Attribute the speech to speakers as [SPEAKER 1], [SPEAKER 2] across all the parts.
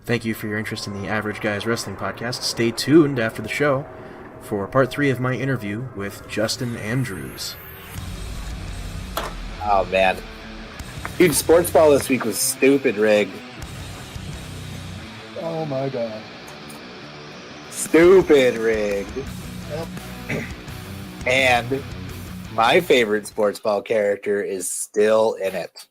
[SPEAKER 1] Thank you for your interest in the Average Guys Wrestling Podcast. Stay tuned after the show for part 3 of my interview with Justin Andrews.
[SPEAKER 2] Oh, man. Dude, sports ball this week was stupid rigged.
[SPEAKER 3] Oh, my God.
[SPEAKER 2] Stupid rigged. Yep. And my favorite sports ball character is still in it.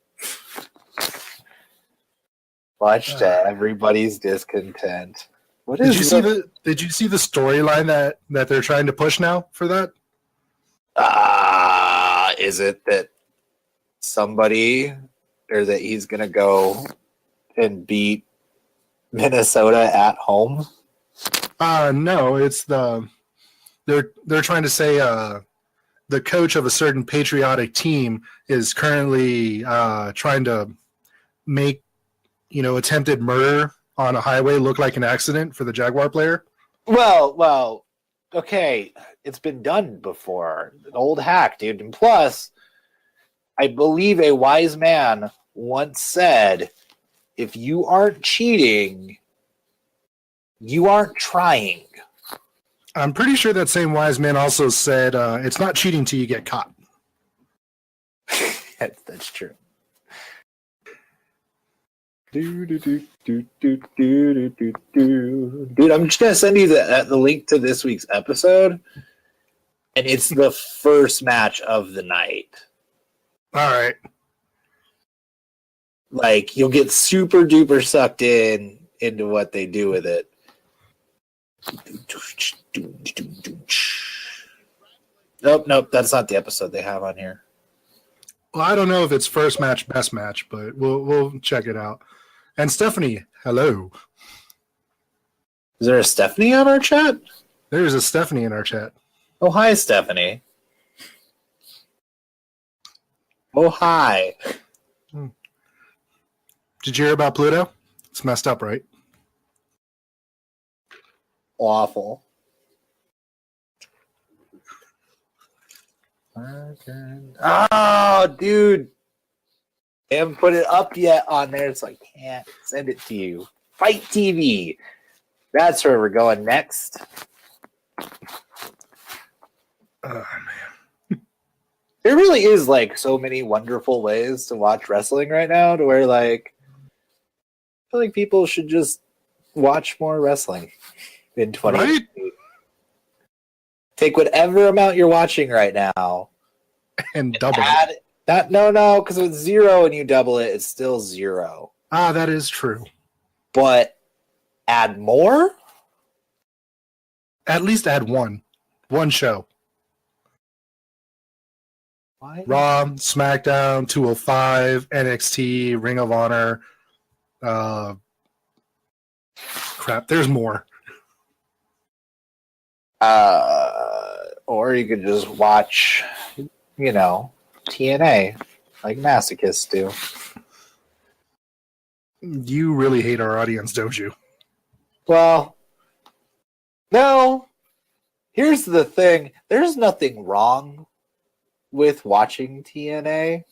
[SPEAKER 2] Much to everybody's discontent.
[SPEAKER 3] Did you see the storyline that they're trying to push now for that?
[SPEAKER 2] Is it that somebody or that he's gonna go and beat Minnesota at home?
[SPEAKER 3] No, it's they're trying to say the coach of a certain patriotic team is currently trying to make attempted murder on a highway look like an accident for the Jaguar player.
[SPEAKER 2] Well, okay. It's been done before. An old hack, dude. And plus, I believe a wise man once said, if you aren't cheating, you aren't trying.
[SPEAKER 3] I'm pretty sure that same wise man also said, it's not cheating till you get caught.
[SPEAKER 2] That's true. Dude, I'm just gonna send you the link to this week's episode, and it's the first match of the night.
[SPEAKER 3] All right,
[SPEAKER 2] like you'll get super duper sucked into what they do with it. Nope, that's not the episode they have on here.
[SPEAKER 3] Well, I don't know if it's first match, best match, but we'll check it out. And Stephanie, hello.
[SPEAKER 2] Is there a Stephanie on our chat?
[SPEAKER 3] There's a Stephanie in our chat.
[SPEAKER 2] Oh, hi, Stephanie. Oh, hi.
[SPEAKER 3] Did you hear about Pluto? It's messed up, right?
[SPEAKER 2] Awful. Oh, dude. They haven't put it up yet on there, so I can't send it to you. Fight TV. That's where we're going next.
[SPEAKER 3] Oh, man.
[SPEAKER 2] There really is, like, so many wonderful ways to watch wrestling right now to where, like, I feel like people should just watch more wrestling in 2020. Right? Take whatever amount you're watching right now
[SPEAKER 3] and double it.
[SPEAKER 2] No, because it's 0 and you double it, it's still 0.
[SPEAKER 3] That is true.
[SPEAKER 2] But add more?
[SPEAKER 3] At least add one show.
[SPEAKER 2] Why?
[SPEAKER 3] Raw, SmackDown, 205, NXT, Ring of Honor. Crap, there's more.
[SPEAKER 2] Or you could just watch, TNA, like masochists do.
[SPEAKER 3] You really hate our audience, don't you?
[SPEAKER 2] Well, no. Here's the thing. There's nothing wrong with watching TNA.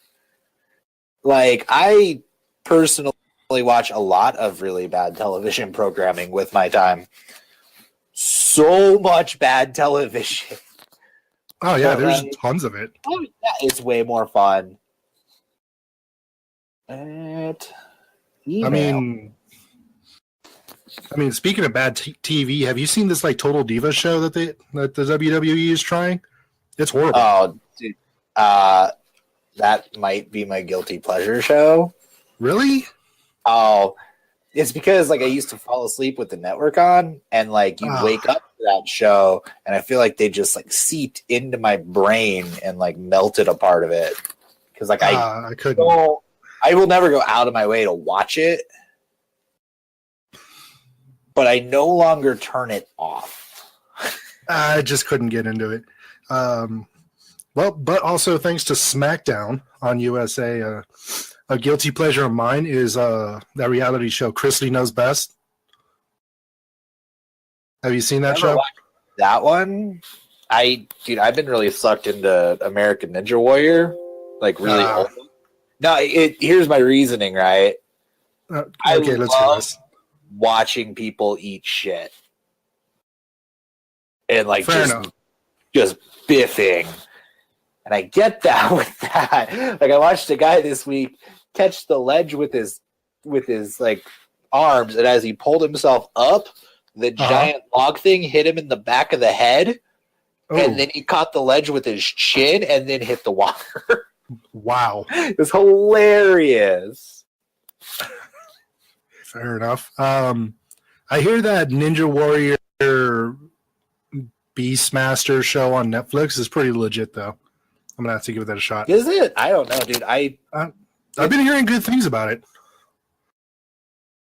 [SPEAKER 2] Like, I personally watch a lot of really bad television programming with my time. So much bad television.
[SPEAKER 3] Oh, yeah, there's tons of it.
[SPEAKER 2] Oh, yeah, it's way more fun. I
[SPEAKER 3] mean, speaking of bad TV, have you seen this like Total Divas show that the WWE is trying? It's horrible.
[SPEAKER 2] Oh, dude, that might be my guilty pleasure show.
[SPEAKER 3] Really?
[SPEAKER 2] Oh, it's because like I used to fall asleep with the network on, and like you wake up to that show, and I feel like they just like seeped into my brain and like melted a part of it. Because like I
[SPEAKER 3] couldn't.
[SPEAKER 2] I will never go out of my way to watch it, but I no longer turn it off.
[SPEAKER 3] I just couldn't get into it. Well, but also thanks to SmackDown on USA, a guilty pleasure of mine is that reality show, Chrisley Knows Best. Have you seen that show?
[SPEAKER 2] That one? I've been really sucked into American Ninja Warrior. Like really old. No, here's my reasoning, right?
[SPEAKER 3] Okay, let's hear this.
[SPEAKER 2] watching people eat shit. And like
[SPEAKER 3] Fair enough.
[SPEAKER 2] just biffing. And I get that with that. Like I watched a guy this week catch the ledge with his like arms, and as he pulled himself up, the giant log thing hit him in the back of the head.
[SPEAKER 3] Oh.
[SPEAKER 2] And then he caught the ledge with his chin and then hit the water.
[SPEAKER 3] Wow.
[SPEAKER 2] It was hilarious.
[SPEAKER 3] Fair enough. I hear that Ninja Warrior Beastmaster show on Netflix is pretty legit, though. I'm gonna have to give that a shot.
[SPEAKER 2] Is it? I don't know, dude. I've
[SPEAKER 3] been hearing good things about it.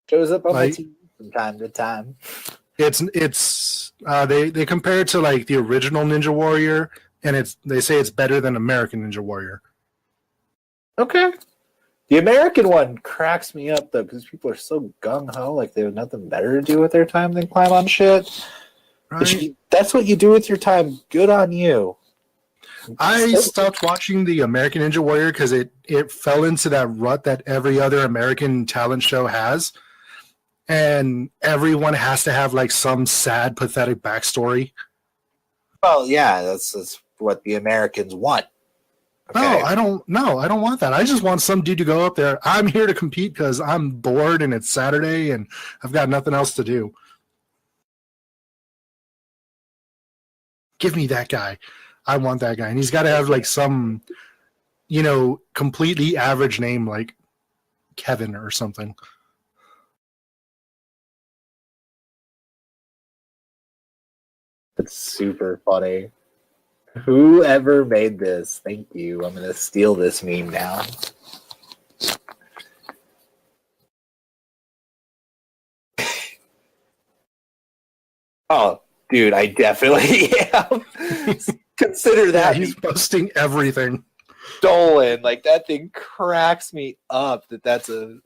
[SPEAKER 2] Shows up on my TV from time to time.
[SPEAKER 3] It's they compare it to like the original Ninja Warrior, and they say it's better than American Ninja Warrior.
[SPEAKER 2] Okay. The American one cracks me up though, because people are so gung ho, like they have nothing better to do with their time than climb on shit.
[SPEAKER 3] Right.
[SPEAKER 2] That's what you do with your time. Good on you.
[SPEAKER 3] I stopped watching the American Ninja Warrior because it fell into that rut that every other American talent show has. And everyone has to have like some sad, pathetic backstory.
[SPEAKER 2] Well, yeah, that's what the Americans want. Okay.
[SPEAKER 3] No, I don't want that. I just want some dude to go up there. I'm here to compete because I'm bored and it's Saturday and I've got nothing else to do. Give me that guy. I want that guy. And he's got to have like some, completely average name like Kevin or something.
[SPEAKER 2] That's super funny. Whoever made this, thank you. I'm going to steal this meme now. Oh, dude, I definitely am. Consider that.
[SPEAKER 3] Yeah, he's posting everything.
[SPEAKER 2] Stolen. Like, that thing cracks me up that's a...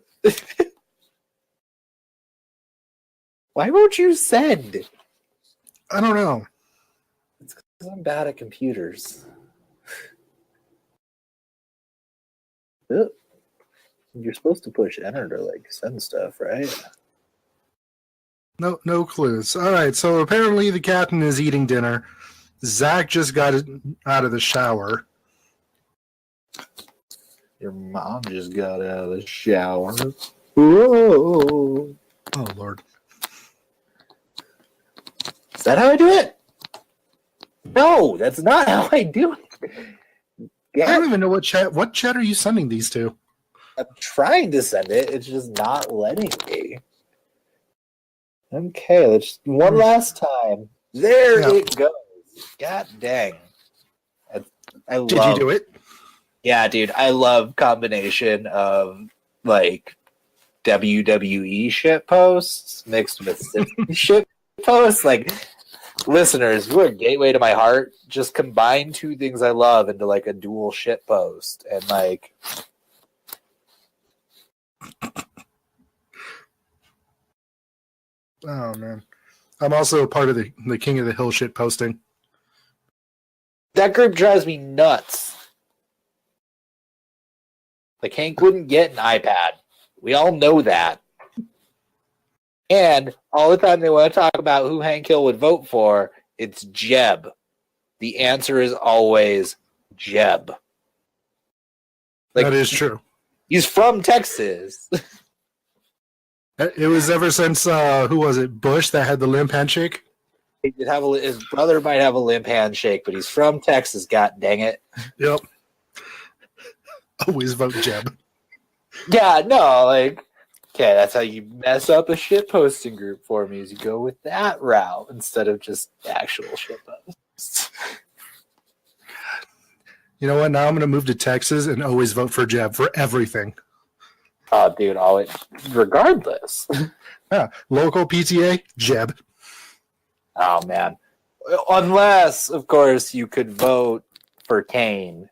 [SPEAKER 2] Why won't you send?
[SPEAKER 3] I don't know.
[SPEAKER 2] It's because I'm bad at computers. You're supposed to push enter to like send stuff, right?
[SPEAKER 3] No clues. All right, so apparently the captain is eating dinner. Zach just got out of the shower.
[SPEAKER 2] Your mom just got out of the shower. Whoa.
[SPEAKER 3] Oh, Lord.
[SPEAKER 2] Is that how I do it? No, that's not how I do it.
[SPEAKER 3] I don't even know what chat are you sending these to?
[SPEAKER 2] I'm trying to send it. It's just not letting me. Okay, let's one last time. There it goes. God dang. Did
[SPEAKER 3] you do it?
[SPEAKER 2] Yeah, dude. I love combination of like WWE shit posts mixed with shit posts. Like, listeners, you are a gateway to my heart. Just combine two things I love into like a dual shit post. And like...
[SPEAKER 3] Oh, man. I'm also a part of the King of the Hill shit posting.
[SPEAKER 2] That group drives me nuts. Like, Hank wouldn't get an iPad. We all know that. And all the time they want to talk about who Hank Hill would vote for, it's Jeb. The answer is always Jeb. Like,
[SPEAKER 3] that is true.
[SPEAKER 2] He's from Texas.
[SPEAKER 3] It was ever since, who was it, Bush that had the limp handshake?
[SPEAKER 2] He did have his brother might have a limp handshake, but he's from Texas, god dang it.
[SPEAKER 3] Yep. Always vote Jeb.
[SPEAKER 2] Yeah, no, like, okay, that's how you mess up a shit posting group for me, is you go with that route instead of just actual shit posts.
[SPEAKER 3] You know what? Now I'm going to move to Texas and always vote for Jeb for everything.
[SPEAKER 2] Oh, dude, always, regardless.
[SPEAKER 3] Yeah, local PTA, Jeb.
[SPEAKER 2] Oh, man. Unless, of course, you could vote for Kane.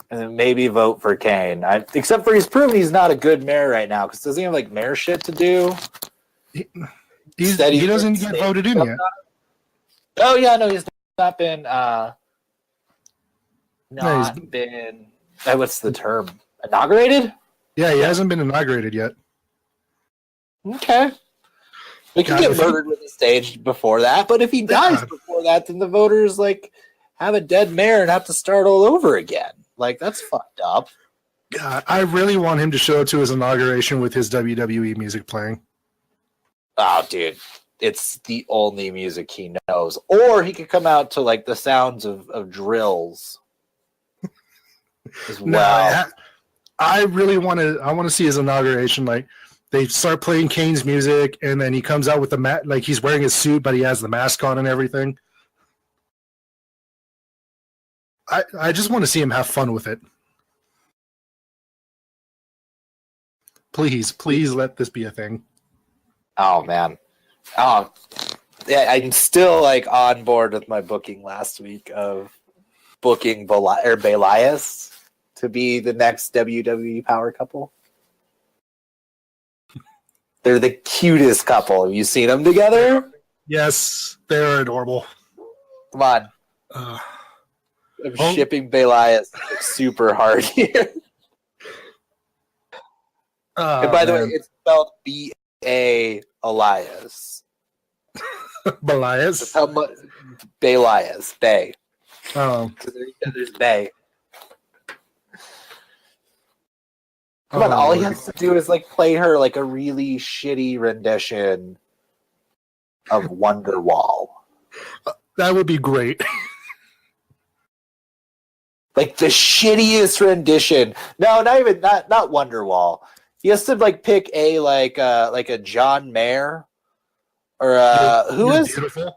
[SPEAKER 2] And then maybe vote for Kane. Except for he's proven he's not a good mayor right now, because doesn't he have, like, mayor shit to do?
[SPEAKER 3] He doesn't get voted in yet.
[SPEAKER 2] Oh, yeah, no, he's not been... what's the term? Inaugurated?
[SPEAKER 3] Yeah, he hasn't been inaugurated yet.
[SPEAKER 2] Okay. We can get murdered with the stage before that, but if he dies before that, then the voters have a dead mayor and have to start all over again. That's fucked up.
[SPEAKER 3] God, I really want him to show up to his inauguration with his WWE music playing.
[SPEAKER 2] Oh, dude. It's the only music he knows. Or he could come out to the sounds of drills as well.
[SPEAKER 3] No, I really want to see his inauguration. They start playing Kane's music, and then he comes out with the mat, he's wearing his suit, but he has the mask on and everything. I just want to see him have fun with it. Please let this be a thing.
[SPEAKER 2] Oh, man. Oh, yeah, I'm still on board with my booking last week of booking Belias to be the next WWE power couple. They're the cutest couple. Have you seen them together?
[SPEAKER 3] Yes, they're adorable.
[SPEAKER 2] Come on. I'm shipping Belias super hard here. And by the way, it's spelled B-A Elias.
[SPEAKER 3] Belias?
[SPEAKER 2] How much? Belias. Bay.
[SPEAKER 3] Oh.
[SPEAKER 2] There's Bay. Come on, all he has to do is play her a really shitty rendition of Wonderwall.
[SPEAKER 3] That would be great.
[SPEAKER 2] The shittiest rendition. No, not Wonderwall. He has to pick a a John Mayer or who is
[SPEAKER 3] beautiful?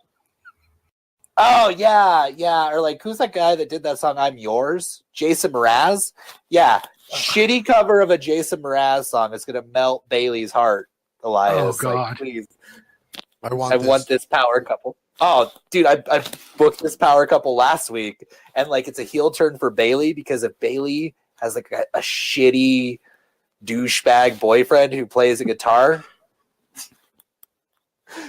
[SPEAKER 2] Oh yeah, or who's that guy that did that song I'm Yours? Jason Mraz? Yeah. Shitty cover of a Jason Mraz song. It's gonna melt Bailey's heart, Elias.
[SPEAKER 3] Oh God.
[SPEAKER 2] Please.
[SPEAKER 4] I want
[SPEAKER 2] this power couple. Oh, dude, I booked this power couple last week, and it's a heel turn for Bailey because if Bailey has a shitty douchebag boyfriend who plays a guitar,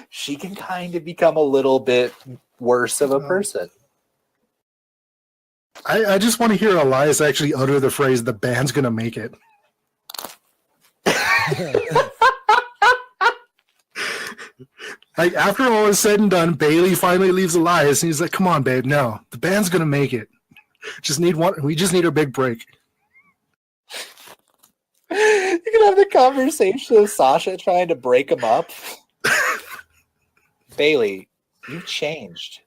[SPEAKER 2] she can kind of become a little bit worse of a person.
[SPEAKER 3] I just want to hear Elias actually utter the phrase, "The band's gonna make it." After all is said and done, Bailey finally leaves Elias, and he's like, "Come on, babe, no, the band's gonna make it. We just need a big break."
[SPEAKER 2] You can have the conversation of Sasha trying to break him up. Bailey, you've changed.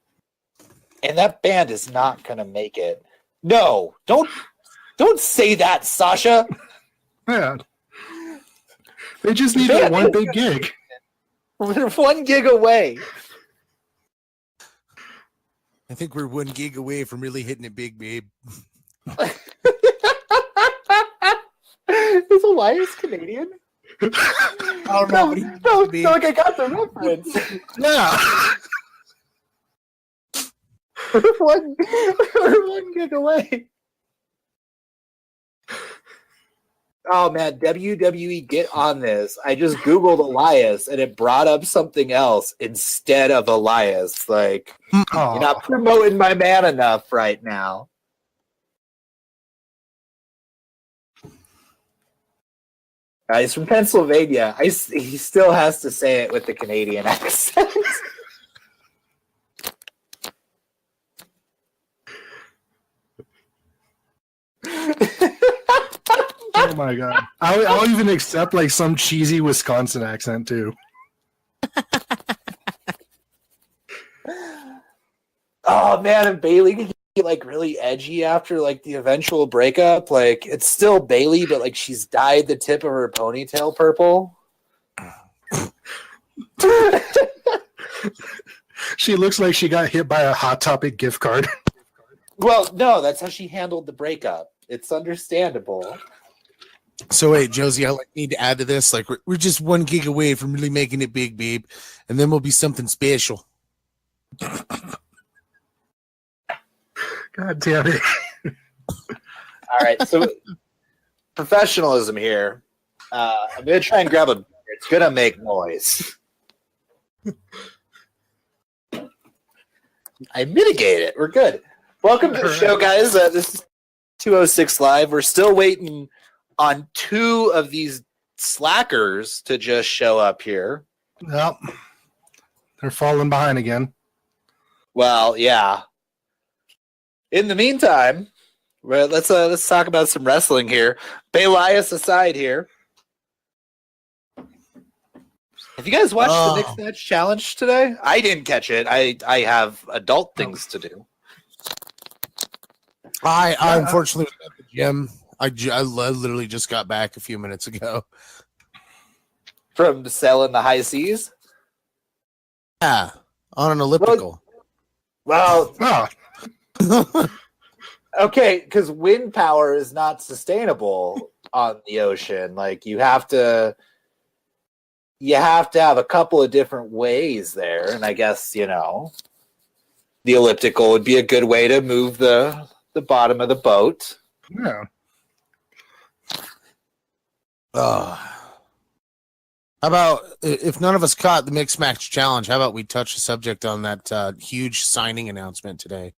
[SPEAKER 2] And that band is not gonna make it. No, don't say that, Sasha.
[SPEAKER 3] Yeah. They just need that one big gig.
[SPEAKER 2] We're 1 gig away.
[SPEAKER 4] I think we're 1 gig away from really hitting it big, babe.
[SPEAKER 2] Is Elias Canadian?
[SPEAKER 4] I don't know.
[SPEAKER 2] No, I got the reference.
[SPEAKER 3] Yeah.
[SPEAKER 2] We're 1 gig away. Oh man, WWE, get on this. I just Googled Elias and it brought up something else instead of Elias. You're not promoting my man enough right now. He's from Pennsylvania. He still has to say it with the Canadian accent.
[SPEAKER 3] Oh my God. I'll even accept some cheesy Wisconsin accent too.
[SPEAKER 2] Oh man, and Bailey can get really edgy after the eventual breakup. It's still Bailey, but she's dyed the tip of her ponytail purple.
[SPEAKER 3] She looks like she got hit by a Hot Topic gift card.
[SPEAKER 2] Well, no, that's how she handled the breakup. It's understandable.
[SPEAKER 4] So wait, Josie, I need to add to this. We're just 1 gig away from really making it big, babe, and then we'll be something special.
[SPEAKER 3] God damn it!
[SPEAKER 2] All right, so professionalism here. I'm gonna try and grab a beer. It's gonna make noise. I mitigate it. We're good. Welcome to the show, guys. This is 206 Live. We're still waiting on 2 of these slackers to just show up here.
[SPEAKER 3] Yep. They're falling behind again.
[SPEAKER 2] Well, yeah. In the meantime, let's talk about some wrestling here. Belias aside here. Have you guys watched the Mixed Match Challenge today? I didn't catch it. I have adult things to do.
[SPEAKER 4] I unfortunately was at the gym. I literally just got back a few minutes ago.
[SPEAKER 2] From sailing the high seas?
[SPEAKER 4] Yeah, on an elliptical.
[SPEAKER 2] Well,
[SPEAKER 3] Oh,
[SPEAKER 2] okay, because wind power is not sustainable on the ocean. Like you have to have a couple of different ways there, and I guess the elliptical would be a good way to move the bottom of the boat.
[SPEAKER 3] yeah.
[SPEAKER 4] How about, if none of us caught the Mixed Match Challenge, how about we touch the subject on that huge signing announcement today?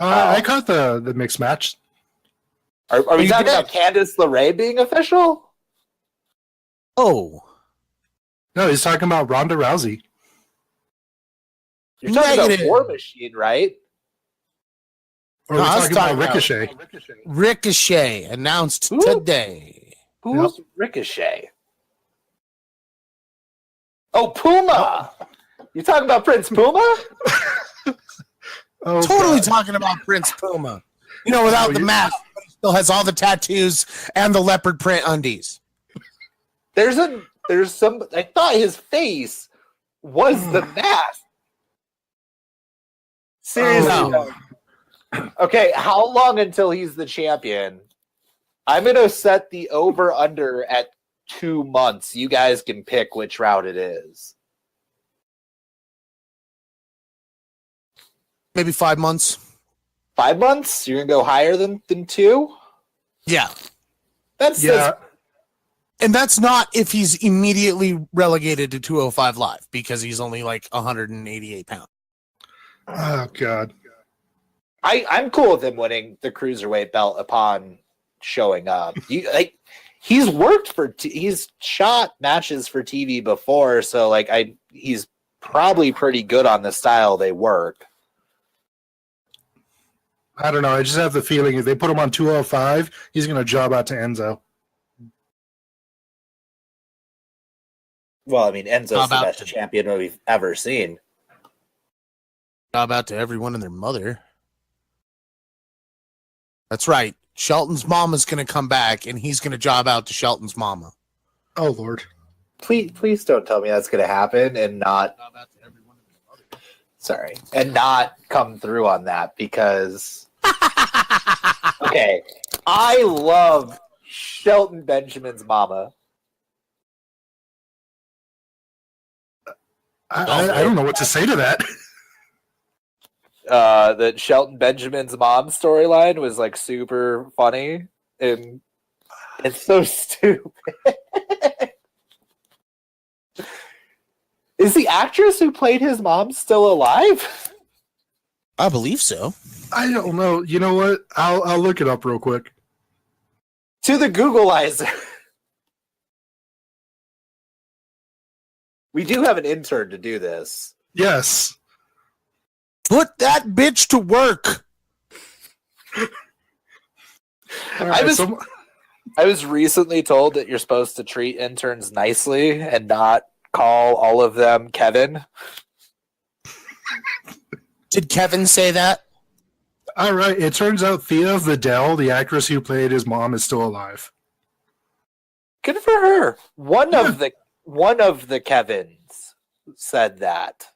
[SPEAKER 3] I caught the mixed match.
[SPEAKER 2] Are we
[SPEAKER 4] You
[SPEAKER 2] talking
[SPEAKER 4] did.
[SPEAKER 2] about Candice LeRae being official?
[SPEAKER 4] Oh,
[SPEAKER 3] No, he's talking about Ronda Rousey.
[SPEAKER 2] You're talking
[SPEAKER 4] Negative.
[SPEAKER 2] about War Machine, right?
[SPEAKER 3] Or
[SPEAKER 4] No,
[SPEAKER 3] we're
[SPEAKER 4] I was
[SPEAKER 3] talking about
[SPEAKER 4] talking about-
[SPEAKER 3] Ricochet.
[SPEAKER 4] Ricochet announced
[SPEAKER 2] Who?
[SPEAKER 4] today.
[SPEAKER 2] Who's Ricochet? Oh, Puma! You talking about Prince Puma?
[SPEAKER 3] Oh,
[SPEAKER 4] Totally
[SPEAKER 3] God.
[SPEAKER 4] talking about Prince Puma. Without
[SPEAKER 3] Oh,
[SPEAKER 4] the
[SPEAKER 3] you-
[SPEAKER 4] mask, but he still has all the tattoos and the leopard print undies.
[SPEAKER 2] There's some. I thought his face was the mask. Seriously.
[SPEAKER 4] Oh,
[SPEAKER 2] though. Okay, how long until he's the champion? I'm gonna set the over under at 2 months. You guys can pick which route it is.
[SPEAKER 4] Maybe 5 months.
[SPEAKER 2] 5 months? You're gonna go higher than 2?
[SPEAKER 4] Yeah.
[SPEAKER 2] That's
[SPEAKER 3] Yeah.
[SPEAKER 4] And that's not if he's immediately relegated to 205 Live, because he's only like 188 pounds.
[SPEAKER 3] Oh, God.
[SPEAKER 2] I'm cool with him winning the cruiserweight belt upon showing up. He's worked he's shot matches for TV before, so he's probably pretty good on the style they work.
[SPEAKER 3] I don't know. I just have the feeling if they put him on 205, he's going to job out to Enzo.
[SPEAKER 2] Well, I mean, Enzo's
[SPEAKER 4] How
[SPEAKER 2] the
[SPEAKER 4] about
[SPEAKER 2] best champion we've ever seen.
[SPEAKER 4] Job out to everyone and their mother. That's right. Shelton's mama's going to come back, and he's going to job out to Shelton's mama.
[SPEAKER 3] Oh, Lord.
[SPEAKER 2] Please don't tell me that's going to happen and not. Sorry, and not come through on that because. Okay, I love Shelton Benjamin's mama.
[SPEAKER 3] I don't know what to say to that.
[SPEAKER 2] That Shelton Benjamin's mom storyline was super funny and it's so stupid. Is the actress who played his mom still alive?
[SPEAKER 4] I believe so.
[SPEAKER 3] I don't know. You know what? I'll look it up real quick.
[SPEAKER 2] To the Googleizer. We do have an intern to do this.
[SPEAKER 3] Yes.
[SPEAKER 4] Put that bitch to work.
[SPEAKER 3] All right,
[SPEAKER 2] I was recently told that you're supposed to treat interns nicely and not call all of them Kevin.
[SPEAKER 4] Did Kevin say that?
[SPEAKER 3] all right. It turns out Thea Vidal, the actress who played his mom, is still alive.
[SPEAKER 2] Good for her. One of the Kevins said that.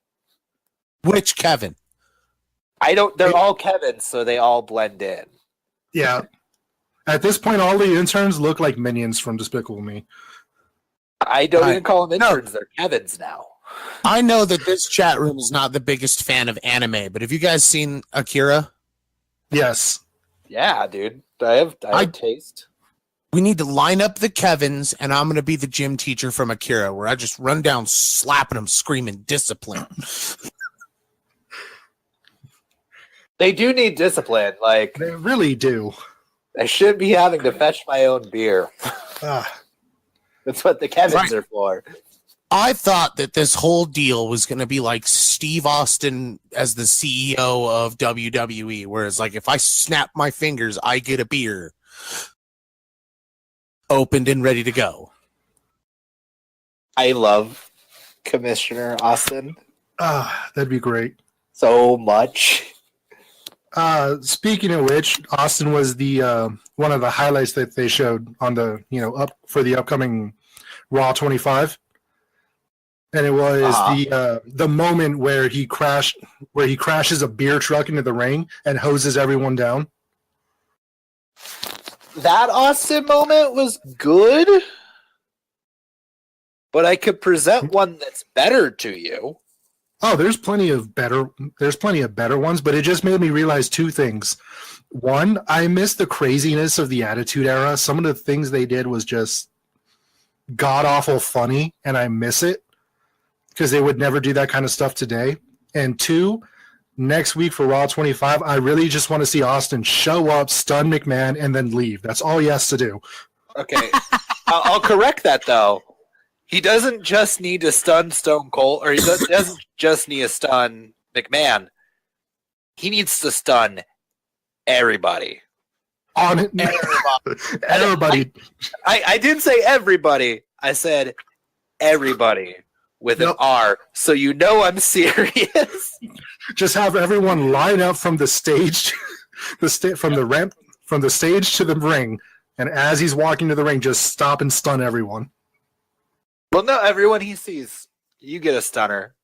[SPEAKER 4] Which Kevin?
[SPEAKER 2] They're all Kevins, so they all blend in.
[SPEAKER 3] Yeah. At this point, all the interns look like minions from Despicable Me.
[SPEAKER 2] I don't even call them interns, they're Kevins now.
[SPEAKER 4] I know that this chat room is not the biggest fan of anime, but have you guys seen Akira?
[SPEAKER 3] Yes.
[SPEAKER 2] Yeah, dude. I have taste.
[SPEAKER 4] We need to line up the Kevins, and I'm going to be the gym teacher from Akira, where I just run down slapping them, screaming discipline.
[SPEAKER 2] They do need discipline.
[SPEAKER 3] They really do.
[SPEAKER 2] I should be having to fetch my own beer.
[SPEAKER 3] Ah.
[SPEAKER 2] That's what the Kevins
[SPEAKER 4] Right.
[SPEAKER 2] are for.
[SPEAKER 4] I thought that this whole deal was going to be like Steve Austin as the CEO of WWE, where it's like, if I snap my fingers, I get a beer opened and ready to go.
[SPEAKER 2] I love Commissioner Austin
[SPEAKER 3] That'd be great.
[SPEAKER 2] so much.
[SPEAKER 3] Speaking of which, Austin was the one of the highlights that they showed on the up for the upcoming Raw 25, and it was the moment where he crashes a beer truck into the ring and hoses everyone down.
[SPEAKER 2] That Austin moment was good, but I could present one that's better to you.
[SPEAKER 3] Oh, there's plenty of better ones, but it just made me realize two things. One, I miss the craziness of the Attitude Era. Some of the things they did was just god awful funny, and I miss it because they would never do that kind of stuff today. And two, next week for Raw 25, I really just want to see Austin show up, stun McMahon, and then leave. That's all he has to do.
[SPEAKER 2] Okay, I'll correct that though. He doesn't just need to stun Stone Cold, or he doesn't just need to stun McMahon. He needs to stun everybody.
[SPEAKER 3] On it, everybody.
[SPEAKER 2] I didn't say everybody. I said everybody with an R, so you know I'm serious.
[SPEAKER 3] Just have everyone line up from the stage, from the ramp, from the stage to the ring, and as he's walking to the ring, just stop and stun everyone.
[SPEAKER 2] Well, no, everyone he sees, you get a stunner.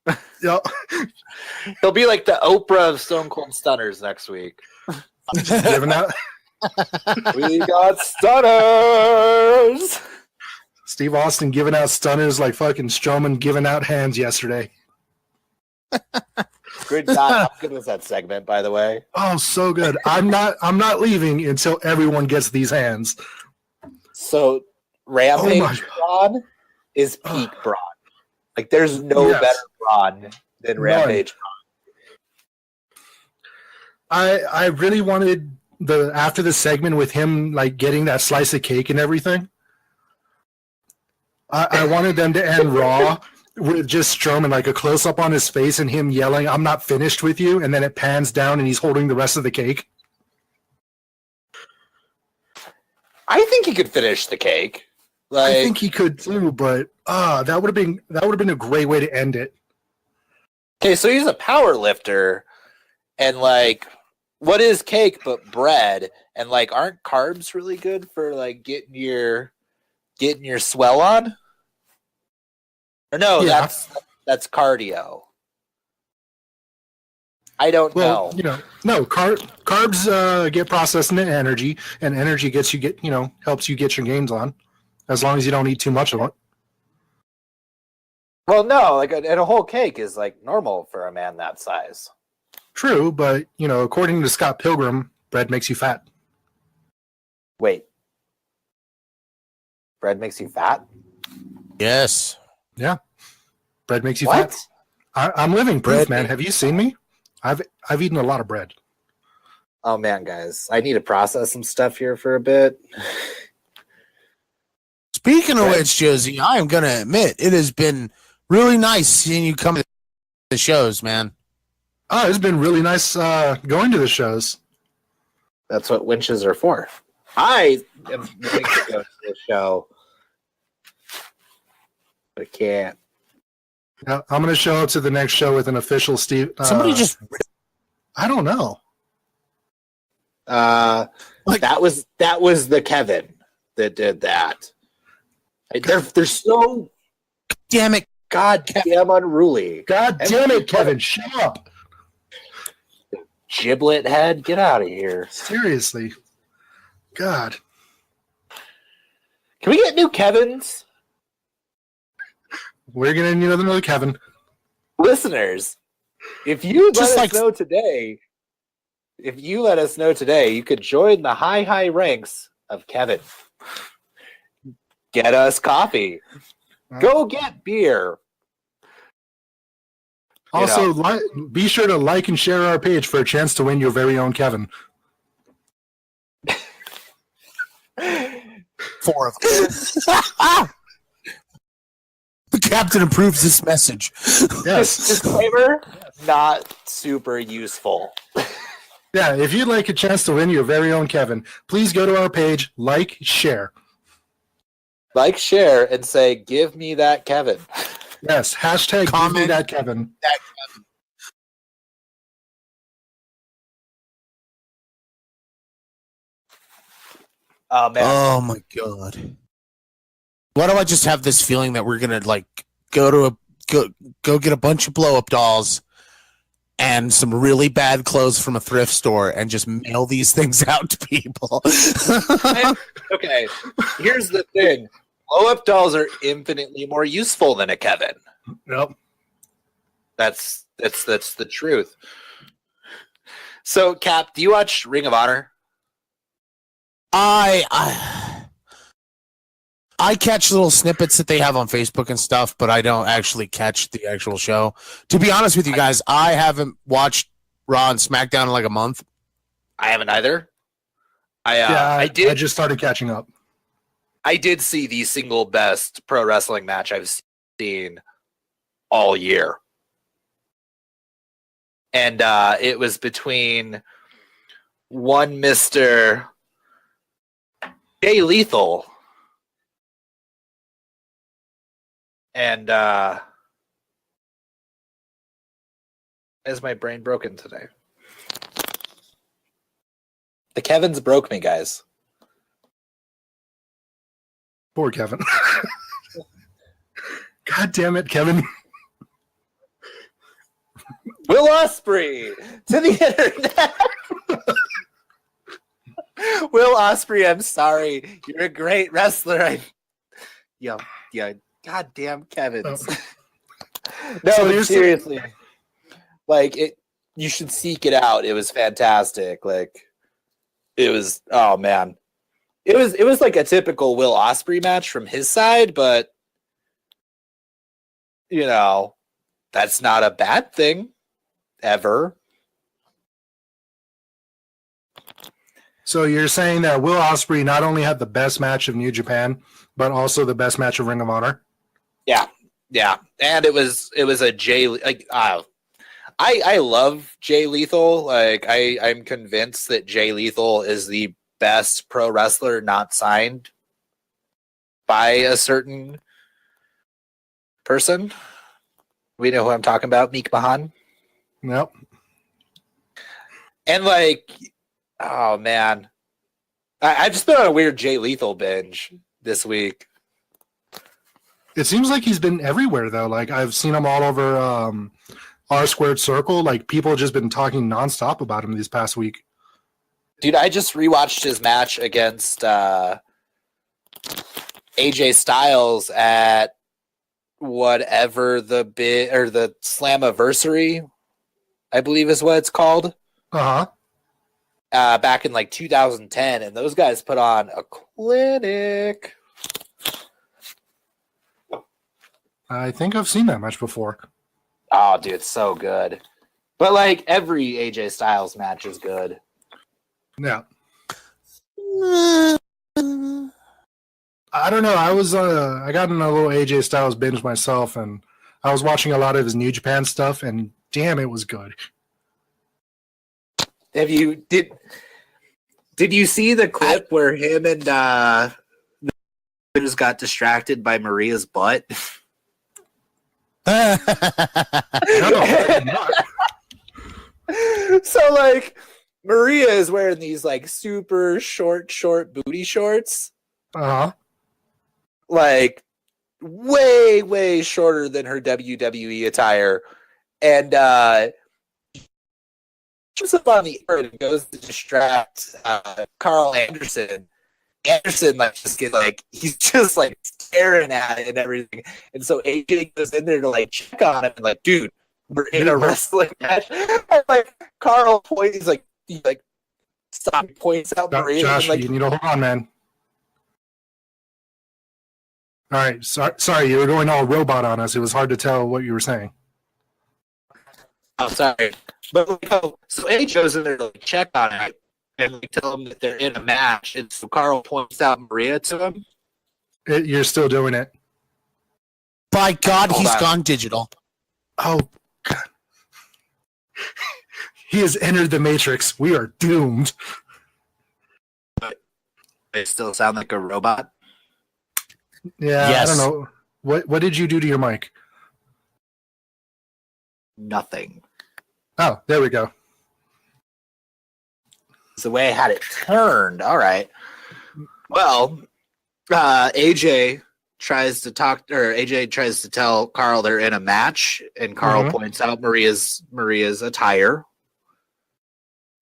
[SPEAKER 3] Yep.
[SPEAKER 2] He'll be like the Oprah of Stone Cold Stunners next week.
[SPEAKER 3] Just giving out.
[SPEAKER 2] We got stunners.
[SPEAKER 3] Steve Austin giving out stunners like fucking Strowman giving out hands yesterday.
[SPEAKER 2] Good God, how good was that segment, by the way?
[SPEAKER 3] Oh, so good. I'm not leaving until everyone gets these hands.
[SPEAKER 2] So Rampage Braun is peak Braun. Like there's no better Braun than Rampage
[SPEAKER 3] Braun. I really wanted after the segment with him like getting that slice of cake and everything. I wanted them to end Raw with just Strowman, like a close up on his face and him yelling, "I'm not finished with you," and then it pans down and he's holding the rest of the cake.
[SPEAKER 2] I think he could finish the cake. Like,
[SPEAKER 3] I think he could too, but that would have been a great way to end it.
[SPEAKER 2] Okay, so he's a power lifter, and like, what is cake but bread? And like, aren't carbs really good for like getting your swell on? Or no, that's cardio. I don't know.
[SPEAKER 3] No, carbs get processed into energy, and energy helps you get your gains on, as long as you don't eat too much of it.
[SPEAKER 2] Well, no, like a whole cake is like normal for a man that size.
[SPEAKER 3] True, but according to Scott Pilgrim, bread makes you fat.
[SPEAKER 2] Wait, bread makes you fat?
[SPEAKER 4] Yes.
[SPEAKER 3] Yeah, bread makes you
[SPEAKER 2] what?
[SPEAKER 3] fat. I'm living proof,
[SPEAKER 4] Bread
[SPEAKER 3] man. Have you seen me? I've eaten a lot of bread.
[SPEAKER 2] Oh man, guys, I need to process some stuff here for a bit.
[SPEAKER 4] Speaking of which, Josie, I am going to admit it has been really nice seeing you come to the shows, man.
[SPEAKER 3] Oh, it's been really nice going to the shows.
[SPEAKER 2] That's what winches are for. I am going to go to the show, but I can't.
[SPEAKER 3] Yeah, I'm going to show up to the next show with an official Steve.
[SPEAKER 4] Somebody just...
[SPEAKER 3] I don't know.
[SPEAKER 2] That was the Kevin that did that. They're so
[SPEAKER 4] damn it,
[SPEAKER 2] goddamn unruly.
[SPEAKER 3] God damn it, Kevin! Shut up.
[SPEAKER 2] Giblet head, get out of here.
[SPEAKER 3] Seriously, God.
[SPEAKER 2] Can we get new Kevins?
[SPEAKER 3] We're gonna need another Kevin.
[SPEAKER 2] Listeners, if you let us know today, you could join the high ranks of Kevin. Get us coffee. Go get beer.
[SPEAKER 3] Also, be sure to like and share our page for a chance to win your very own Kevin.
[SPEAKER 4] 4 of them. Captain approves this message.
[SPEAKER 3] Yes.
[SPEAKER 2] Disclaimer, not super useful.
[SPEAKER 3] Yeah, if you'd like a chance to win your very own Kevin, please go to our page, like, share.
[SPEAKER 2] Like, share, and say, give me that Kevin.
[SPEAKER 3] Yes, hashtag give me
[SPEAKER 4] Comment.
[SPEAKER 3] that Kevin.
[SPEAKER 2] Oh, man.
[SPEAKER 4] Oh my god. Why do I just have this feeling that we're gonna like go get a bunch of blow up dolls and some really bad clothes from a thrift store and just mail these things out to people?
[SPEAKER 2] Okay, here's the thing. Blow-up dolls are infinitely more useful than a Kevin.
[SPEAKER 3] Yep.
[SPEAKER 2] That's the truth. So, Cap, do you watch Ring of Honor?
[SPEAKER 4] I catch little snippets that they have on Facebook and stuff, but I don't actually catch the actual show. To be honest with you guys, I haven't watched Raw and SmackDown in like a month.
[SPEAKER 2] I haven't either.
[SPEAKER 3] I
[SPEAKER 2] did.
[SPEAKER 3] I just started catching up.
[SPEAKER 2] I did see the single best pro wrestling match I've seen all year. And it was between one Mr. Jay Lethal and is my brain broken today? The Kevins broke me, guys.
[SPEAKER 3] Poor Kevin. God damn it, Kevin.
[SPEAKER 2] Will Ospreay to the internet. Will Ospreay, I'm sorry. You're a great wrestler. Yeah. Goddamn Kevins. No,
[SPEAKER 3] So
[SPEAKER 2] but
[SPEAKER 3] you're
[SPEAKER 2] seriously. Like it, you should seek it out. It was fantastic. Like it was. Oh man, it was like a typical Will Ospreay match from his side, but you know, that's not a bad thing ever.
[SPEAKER 3] So you're saying that Will Ospreay not only had the best match of New Japan, but also the best match of Ring of Honor?
[SPEAKER 2] Yeah, and it was a Jay. Like I love Jay Lethal. Like I'm convinced that Jay Lethal is the best pro wrestler not signed by a certain person. We know who I'm talking about, Meek Mahan.
[SPEAKER 3] Yep.
[SPEAKER 2] And like, oh man, I've just been on a weird Jay Lethal binge this week.
[SPEAKER 3] It seems like he's been everywhere, though. Like, I've seen him all over R Squared Circle. Like, people have just been talking nonstop about him this past week.
[SPEAKER 2] Dude, I just rewatched his match against AJ Styles at whatever the Slammiversary, I believe is what it's called.
[SPEAKER 3] Uh-huh.
[SPEAKER 2] Back in like 2010, and those guys put on a clinic.
[SPEAKER 3] I think I've seen that match before.
[SPEAKER 2] Oh, dude, it's so good. But like every AJ Styles match is good.
[SPEAKER 3] Yeah. I don't know. I got in a little AJ Styles binge myself, and I was watching a lot of his New Japan stuff, and damn, it was good.
[SPEAKER 2] Did you see the clip where him and just got distracted by Maria's butt?
[SPEAKER 3] No, I did not.
[SPEAKER 2] So like Maria is wearing these like super short booty shorts,
[SPEAKER 3] Uh-huh.
[SPEAKER 2] like way shorter than her WWE attire, and jumps up on the air and goes to distract Carl Anderson. Anderson like just get like he's just like staring at it and everything, and so AJ goes in there to like check on him and like, dude, we're in a wrestling match. And like Carl points, he's like he like stop, points out Maria.
[SPEAKER 3] Josh,
[SPEAKER 2] and, like,
[SPEAKER 3] you need to hold on, man. All right, sorry, you were going all robot on us. It was hard to tell what you were saying.
[SPEAKER 2] I'm sorry, but like, so AJ goes in there to like check on it and like tell him that they're in a match, and so Carl points out Maria to him.
[SPEAKER 3] You're still doing it.
[SPEAKER 4] By God,
[SPEAKER 2] Hold
[SPEAKER 4] he's
[SPEAKER 2] on.
[SPEAKER 4] gone digital.
[SPEAKER 3] Oh, God. He has entered the Matrix. We are doomed.
[SPEAKER 2] I still sound like a robot.
[SPEAKER 3] Yeah,
[SPEAKER 4] Yes.
[SPEAKER 3] I don't know. What did you do to your mic?
[SPEAKER 2] Nothing.
[SPEAKER 3] Oh, there we go.
[SPEAKER 2] It's the way I had it turned. All right. Well, AJ tries to tell Carl they're in a match, and Carl points out Maria's attire.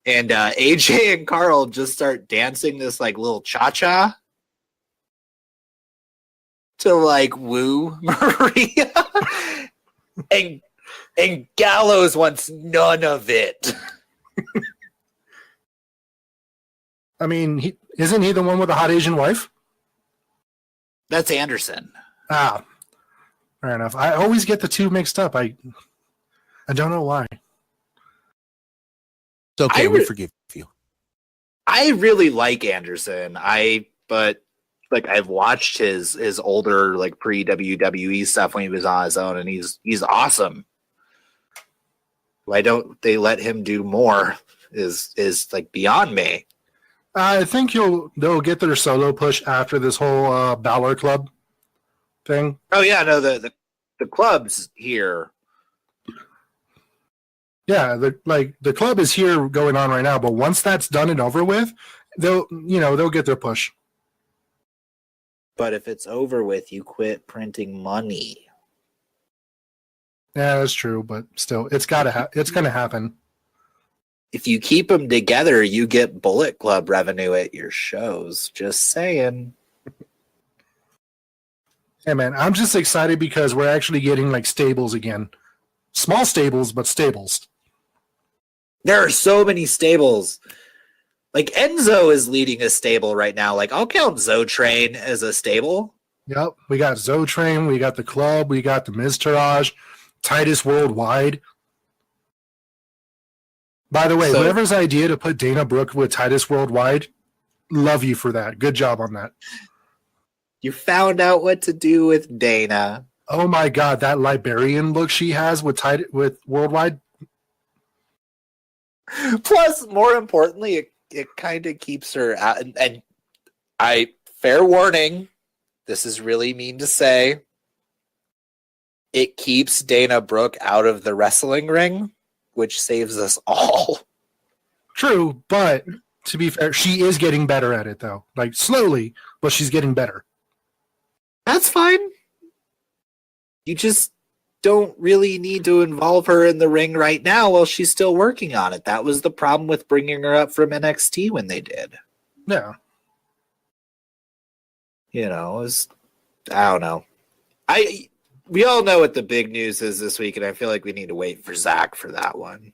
[SPEAKER 2] And AJ and Carl just start dancing this like little cha-cha to like woo Maria. and Gallows wants none of it.
[SPEAKER 3] I mean, isn't he the one with the hot Asian wife?
[SPEAKER 2] That's Anderson.
[SPEAKER 3] Ah, fair enough. I always get the two mixed up. I don't know why.
[SPEAKER 4] It's okay, we forgive you.
[SPEAKER 2] I really like Anderson. But I've watched his older like pre WWE stuff when he was on his own, and he's awesome. Why don't they let him do more? Is like beyond me.
[SPEAKER 3] I think they'll get their solo push after this whole Balor Club thing.
[SPEAKER 2] Oh yeah, no, the club's here.
[SPEAKER 3] Yeah, the club is here going on right now, but once that's done and over with, they'll get their push.
[SPEAKER 2] But if it's over with, you quit printing money.
[SPEAKER 3] Yeah, that's true, but still, it's gonna happen.
[SPEAKER 2] If you keep them together, you get Bullet Club revenue at your shows. Just saying.
[SPEAKER 3] Hey man, I'm just excited because we're actually getting like stables again. Small stables, but stables.
[SPEAKER 2] There are so many stables. Like Enzo is leading a stable right now. Like I'll count Zo Train as a stable.
[SPEAKER 3] Yep, we got Zo Train, we got the club, we got the Miztourage, Titus Worldwide. By the way, whoever's idea to put Dana Brooke with Titus Worldwide, love you for that. Good job on that.
[SPEAKER 2] You found out what to do with Dana.
[SPEAKER 3] Oh my God, that Liberian look she has with Worldwide.
[SPEAKER 2] Plus, more importantly, it kind of keeps her out. And fair warning, this is really mean to say, it keeps Dana Brooke out of the wrestling ring, which saves us all.
[SPEAKER 3] True, but to be fair, she is getting better at it, though. Like, slowly, but she's getting better.
[SPEAKER 2] That's fine. You just don't really need to involve her in the ring right now while she's still working on it. That was the problem with bringing her up from NXT when they did.
[SPEAKER 3] Yeah.
[SPEAKER 2] You know, I don't know. We all know what the big news is this week, and I feel like we need to wait for Zach for that one.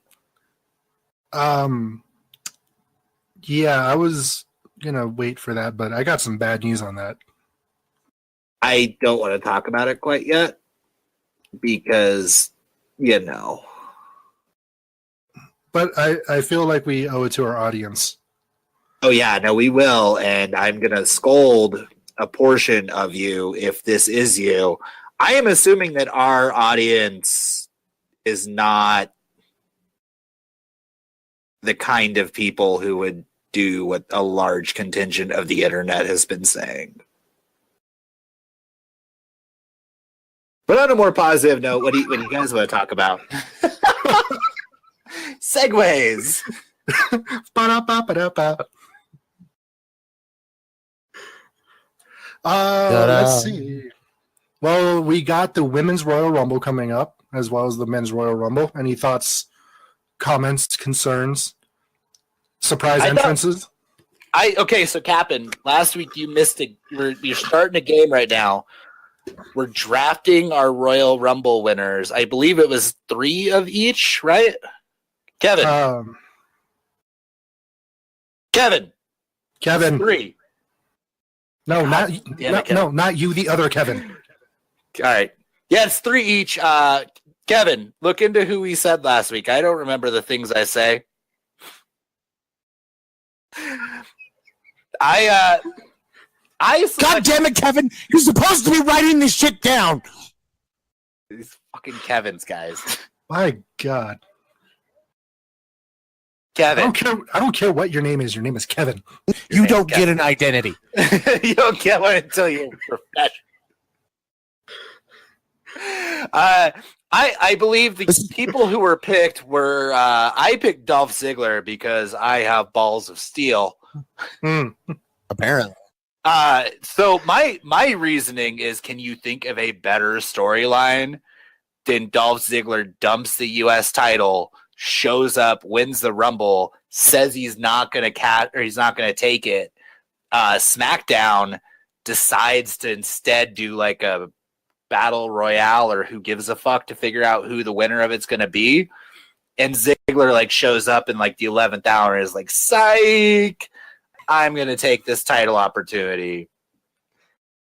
[SPEAKER 3] Yeah, I was gonna wait for that, but I got some bad news on that.
[SPEAKER 2] I don't want to talk about it quite yet because, you know.
[SPEAKER 3] But I feel like we owe it to our audience.
[SPEAKER 2] Oh, yeah, no, we will, and I'm going to scold a portion of you if this is you. I am assuming that our audience is not the kind of people who would do what a large contingent of the internet has been saying. But on a more positive note, what do you guys want to talk about? Segways.
[SPEAKER 3] Let's see. Well, we got the Women's Royal Rumble coming up, as well as the Men's Royal Rumble. Any thoughts, comments, concerns, surprise entrances?
[SPEAKER 2] Okay, so Captain, last week you missed it. You're starting a game right now. We're drafting our Royal Rumble winners. I believe it was 3 of each, right? Kevin. Kevin. 3.
[SPEAKER 3] No, not you, the other Kevin.
[SPEAKER 2] All right. Yeah, it's 3 each. Kevin, look into who we said last week. I don't remember the things I say.
[SPEAKER 4] God damn it, Kevin! You're supposed to be writing this shit down.
[SPEAKER 2] These fucking Kevins, guys.
[SPEAKER 3] My God.
[SPEAKER 2] Kevin.
[SPEAKER 3] I don't care what your name is. Your name is Kevin.
[SPEAKER 4] You don't get an identity.
[SPEAKER 2] You don't get one until you're professional. I believe the people who were picked were I picked Dolph Ziggler because I have balls of steel.
[SPEAKER 4] Apparently.
[SPEAKER 2] So my reasoning is, can you think of a better storyline than Dolph Ziggler dumps the US title, shows up, wins the Rumble, says he's not gonna he's not gonna take it. SmackDown decides to instead do like a battle royale or who gives a fuck to figure out who the winner of it's gonna be. And Ziggler like shows up in like the 11th hour and is like, psych, I'm gonna take this title opportunity,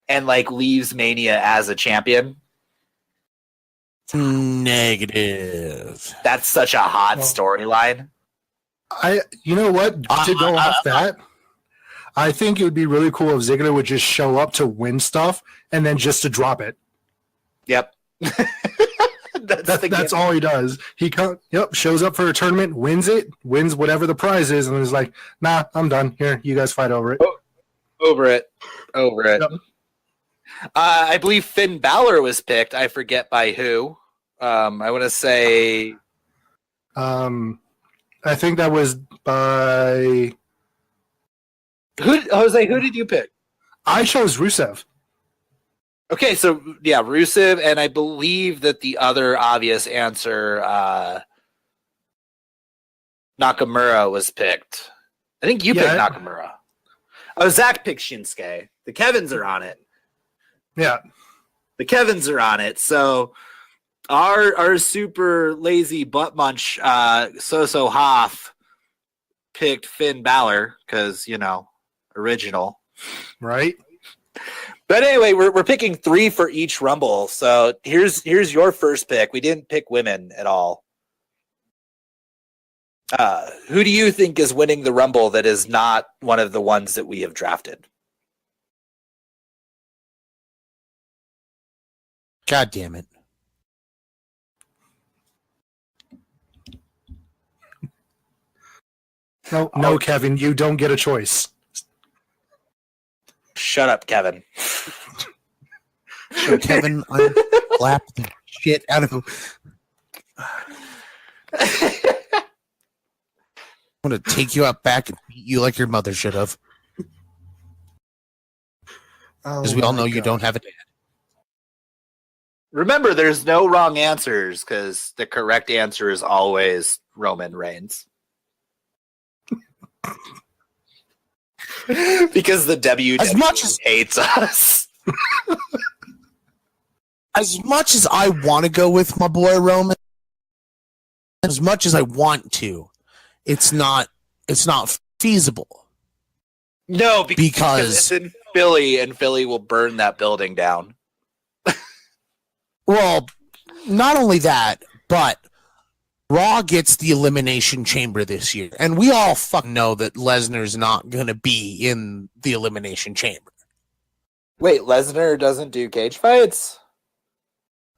[SPEAKER 2] and like leaves Mania as a champion.
[SPEAKER 4] Negative.
[SPEAKER 2] That's such a hot storyline.
[SPEAKER 3] You know what? To go off that, I think it would be really cool if Ziggler would just show up to win stuff and then just to drop it.
[SPEAKER 2] Yep.
[SPEAKER 3] That's all he does. He shows up for a tournament, wins whatever the prize is, and is like, nah, I'm done. Here, you guys fight over it.
[SPEAKER 2] Over it.
[SPEAKER 3] Yep.
[SPEAKER 2] I believe Finn Balor was picked. I forget by who. I want to say.
[SPEAKER 3] I think that was by.
[SPEAKER 2] Jose, who did you pick?
[SPEAKER 3] I chose Rusev.
[SPEAKER 2] Okay, so yeah, Rusev, and I believe that the other obvious answer, Nakamura, was picked. I think you picked Nakamura. Oh, Zach picked Shinsuke. The Kevins are on it.
[SPEAKER 3] Yeah.
[SPEAKER 2] The Kevins are on it. So our super lazy butt munch So Haaf picked Finn Balor because, original.
[SPEAKER 3] Right.
[SPEAKER 2] But anyway, we're picking 3 for each Rumble. So here's your first pick. We didn't pick women at all. Who do you think is winning the Rumble that is not one of the ones that we have drafted?
[SPEAKER 4] God damn it.
[SPEAKER 3] No, Kevin, you don't get a choice.
[SPEAKER 2] Shut up, Kevin.
[SPEAKER 4] So Kevin, I slapped the shit out of him. I'm going to take you out back and beat you like your mother should have. Because we all know you don't have a dad.
[SPEAKER 2] Remember, there's no wrong answers because the correct answer is always Roman Reigns. Because the WWE hates us.
[SPEAKER 4] As much as I want to go with my boy Roman, as much as I want to, it's not feasible.
[SPEAKER 2] No, because it's in Philly, and Philly will burn that building down.
[SPEAKER 4] Well, not only that, but Raw gets the Elimination Chamber this year, and we all know that Lesnar's not going to be in the Elimination Chamber.
[SPEAKER 2] Wait, Lesnar doesn't do cage fights?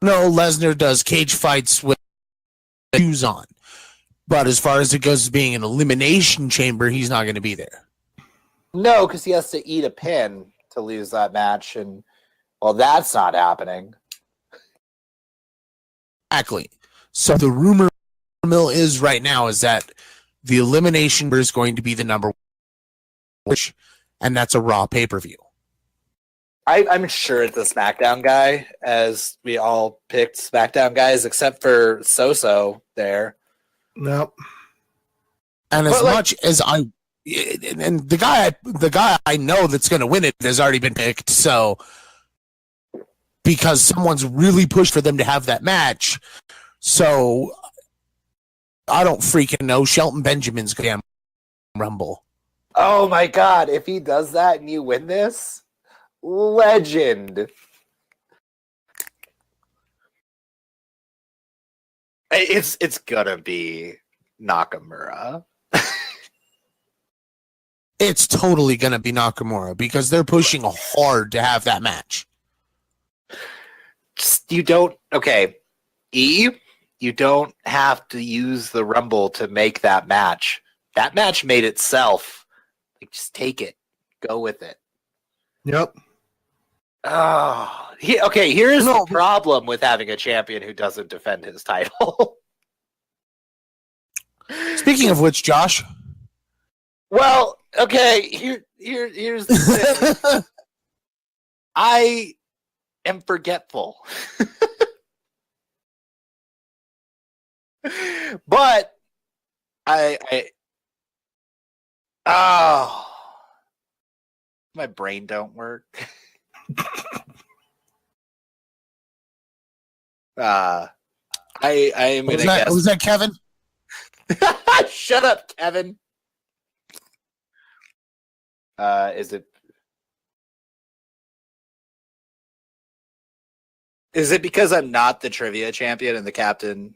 [SPEAKER 4] No, Lesnar does cage fights with shoes on. But as far as it goes as being an Elimination Chamber, he's not going to be there.
[SPEAKER 2] No, because he has to eat a pin to lose that match, and, well, that's not happening.
[SPEAKER 4] Exactly. So the rumor mill is right now is that the Elimination Chamber is going to be the number one, and that's a Raw pay-per-view.
[SPEAKER 2] I'm sure it's a SmackDown guy, as we all picked SmackDown guys, except for So there.
[SPEAKER 3] Nope.
[SPEAKER 4] And as much as and the guy I know that's going to win it has already been picked, so because someone's really pushed for them to have that match, so I don't freaking know. Shelton Benjamin's damn Rumble.
[SPEAKER 2] Oh my God! If he does that and you win this, legend. It's gonna be Nakamura.
[SPEAKER 4] It's totally gonna be Nakamura because they're pushing hard to have that match.
[SPEAKER 2] You don't. Okay, You don't have to use the Rumble to make that match. That match made itself. Like, just take it. Go with it.
[SPEAKER 3] Yep.
[SPEAKER 2] Oh, here's the problem with having a champion who doesn't defend his title.
[SPEAKER 4] Speaking of which, Josh.
[SPEAKER 2] Well, okay, here's the thing. I am forgetful. But my brain don't work. I am gonna guess.
[SPEAKER 4] Was that Kevin?
[SPEAKER 2] Shut up, Kevin. Is it because I'm not the trivia champion and the captain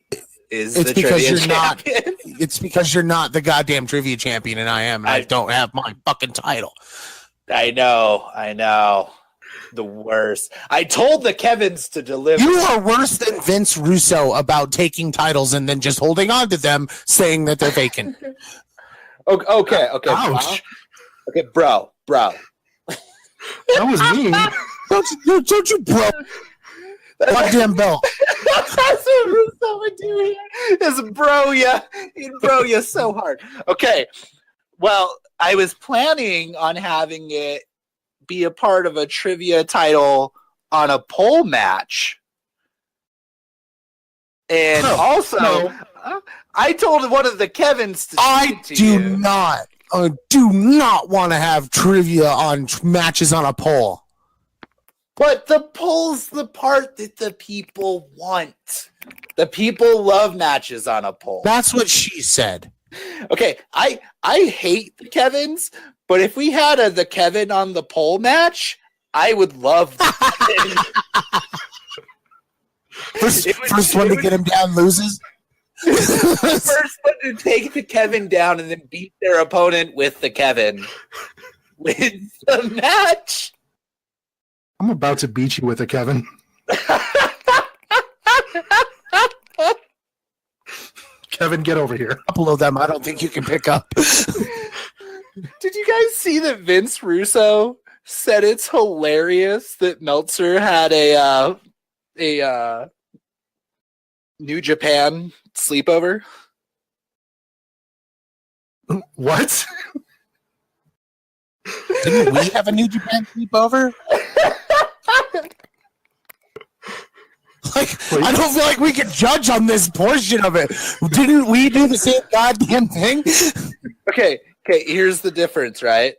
[SPEAKER 2] is the trivia champion?
[SPEAKER 4] It's because you're not the goddamn trivia champion and I am. And I don't have my fucking title.
[SPEAKER 2] I know. The worst. I told the Kevins to deliver.
[SPEAKER 4] You are worse than Vince Russo about taking titles and then just holding on to them, saying that they're vacant.
[SPEAKER 2] Okay.
[SPEAKER 3] Ouch.
[SPEAKER 2] Okay, bro.
[SPEAKER 3] That was mean.
[SPEAKER 4] Don't you, bro? Goddamn belt.
[SPEAKER 2] That's what Russo would do here. Is bro ya so hard. Okay. Well, I was planning on having it be a part of a trivia title on a pole match. And I told one of the Kevins to
[SPEAKER 4] do not want to have trivia on matches on a pole.
[SPEAKER 2] But the pole's the part that the people want. The people love matches on a pole.
[SPEAKER 4] That's what she said.
[SPEAKER 2] Okay, I hate the Kevins, but if we had the Kevin on the pole match, I would love that.
[SPEAKER 4] First one to get him down loses.
[SPEAKER 2] First one to take the Kevin down and then beat their opponent with the Kevin wins the match.
[SPEAKER 3] I'm about to beat you with a Kevin. Kevin, get over here.
[SPEAKER 4] A couple of them I don't think you can pick up.
[SPEAKER 2] Did you guys see that Vince Russo said it's hilarious that Meltzer had a New Japan sleepover?
[SPEAKER 3] What?
[SPEAKER 4] Didn't we have a New Japan sleepover? I don't feel like we can judge on this portion of it. Didn't we do the same goddamn thing?
[SPEAKER 2] Okay, here's the difference, right?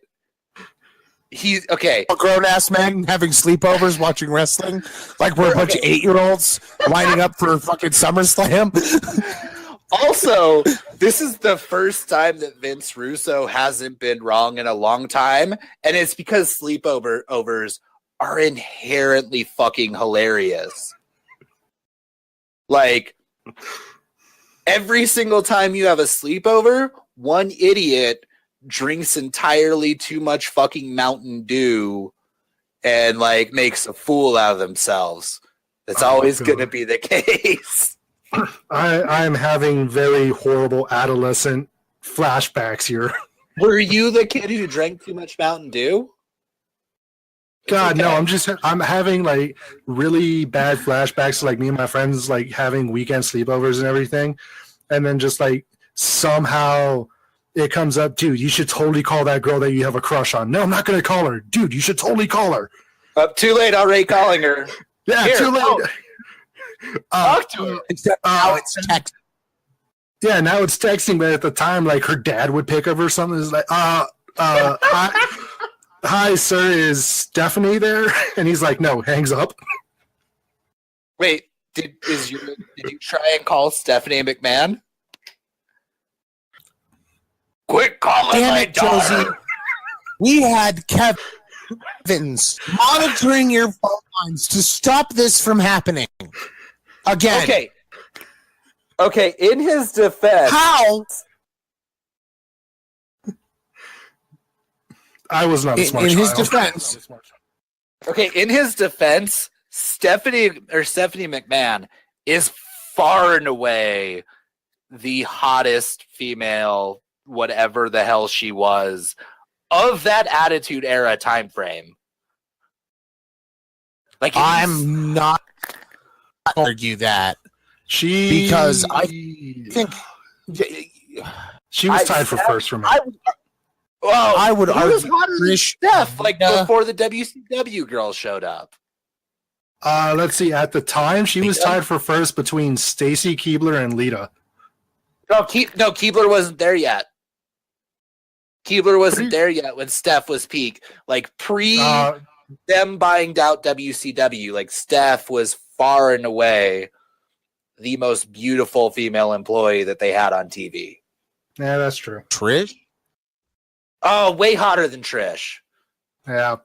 [SPEAKER 2] A
[SPEAKER 4] grown-ass men having sleepovers watching wrestling like we're a bunch of 8-year-olds lining up for fucking SummerSlam.
[SPEAKER 2] Also, this is the first time that Vince Russo hasn't been wrong in a long time, and it's because sleepovers are inherently fucking hilarious. Like, every single time you have a sleepover, one idiot drinks entirely too much fucking Mountain Dew and, like, makes a fool out of themselves. That's always going to be the case.
[SPEAKER 3] I'm having very horrible adolescent flashbacks here.
[SPEAKER 2] Were you the kid who drank too much Mountain Dew?
[SPEAKER 3] God, no, I'm having like really bad flashbacks to like me and my friends like having weekend sleepovers and everything. And then just like somehow it comes up, dude, you should totally call that girl that you have a crush on. No, I'm not going to call her. Dude, you should totally call her.
[SPEAKER 2] Too late, already calling her.
[SPEAKER 3] Yeah,
[SPEAKER 2] Here,
[SPEAKER 3] too late.
[SPEAKER 2] Talk to her.
[SPEAKER 4] Except now it's text.
[SPEAKER 3] Yeah, now it's texting, but at the time, like her dad would pick up or something. It's like, hi, sir, is Stephanie there? And he's like, no, hangs up.
[SPEAKER 2] Wait, did you try and call Stephanie McMahon? Quit calling my daughter. Josie.
[SPEAKER 4] We had Kevin's monitoring your phone lines to stop this from happening. Again.
[SPEAKER 2] Okay, in his defense.
[SPEAKER 4] How?
[SPEAKER 3] I was not a smart child.
[SPEAKER 4] In his defense.
[SPEAKER 2] Okay, in his defense, Stephanie McMahon is far and away the hottest female, whatever the hell she was, of that Attitude Era time frame. Like,
[SPEAKER 4] I'm not argue that because I think
[SPEAKER 3] she was tied for first for me.
[SPEAKER 4] I would argue
[SPEAKER 2] was hotter than Steph, like before the WCW girl showed up.
[SPEAKER 3] Let's see. At the time, she was tied for first between Stacy Keibler and Lita.
[SPEAKER 2] No, Keibler wasn't there yet. Keibler wasn't there yet when Steph was peak. Like them buying out WCW, like Steph was far and away the most beautiful female employee that they had on TV.
[SPEAKER 3] Yeah, that's true.
[SPEAKER 4] Trish?
[SPEAKER 2] Oh, way hotter than Trish.
[SPEAKER 3] Yeah.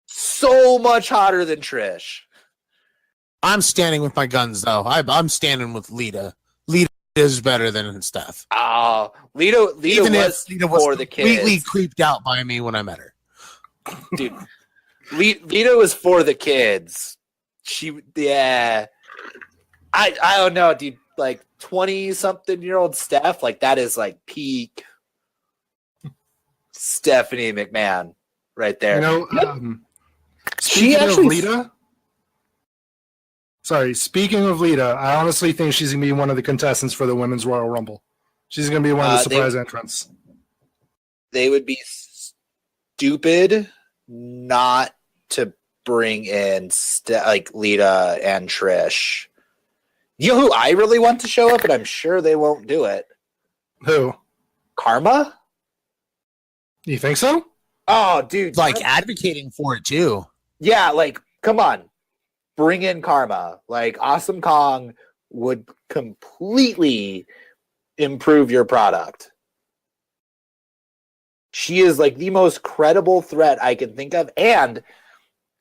[SPEAKER 2] So much hotter than Trish.
[SPEAKER 4] I'm standing with my guns, though. I'm standing with Lita. Lita is better than Steph.
[SPEAKER 2] Oh, Lita was for the kids.
[SPEAKER 4] Completely creeped out by me when I met her.
[SPEAKER 2] Dude, Lita was for the kids. I don't know, dude. Like 20-something-year-old Steph, like that is like peak Stephanie McMahon right there.
[SPEAKER 3] You know, speaking of Lita, I honestly think she's gonna be one of the contestants for the Women's Royal Rumble. She's gonna be one of the surprise entrants.
[SPEAKER 2] They would be stupid not to bring in like Lita and Trish. You know who I really want to show up, and I'm sure they won't do it?
[SPEAKER 3] Who?
[SPEAKER 2] Karma?
[SPEAKER 3] You think so?
[SPEAKER 2] Oh, dude.
[SPEAKER 4] Like advocating for it, too.
[SPEAKER 2] Yeah, like, come on. Bring in Karma. Like, Awesome Kong would completely improve your product. She is, like, the most credible threat I can think of. And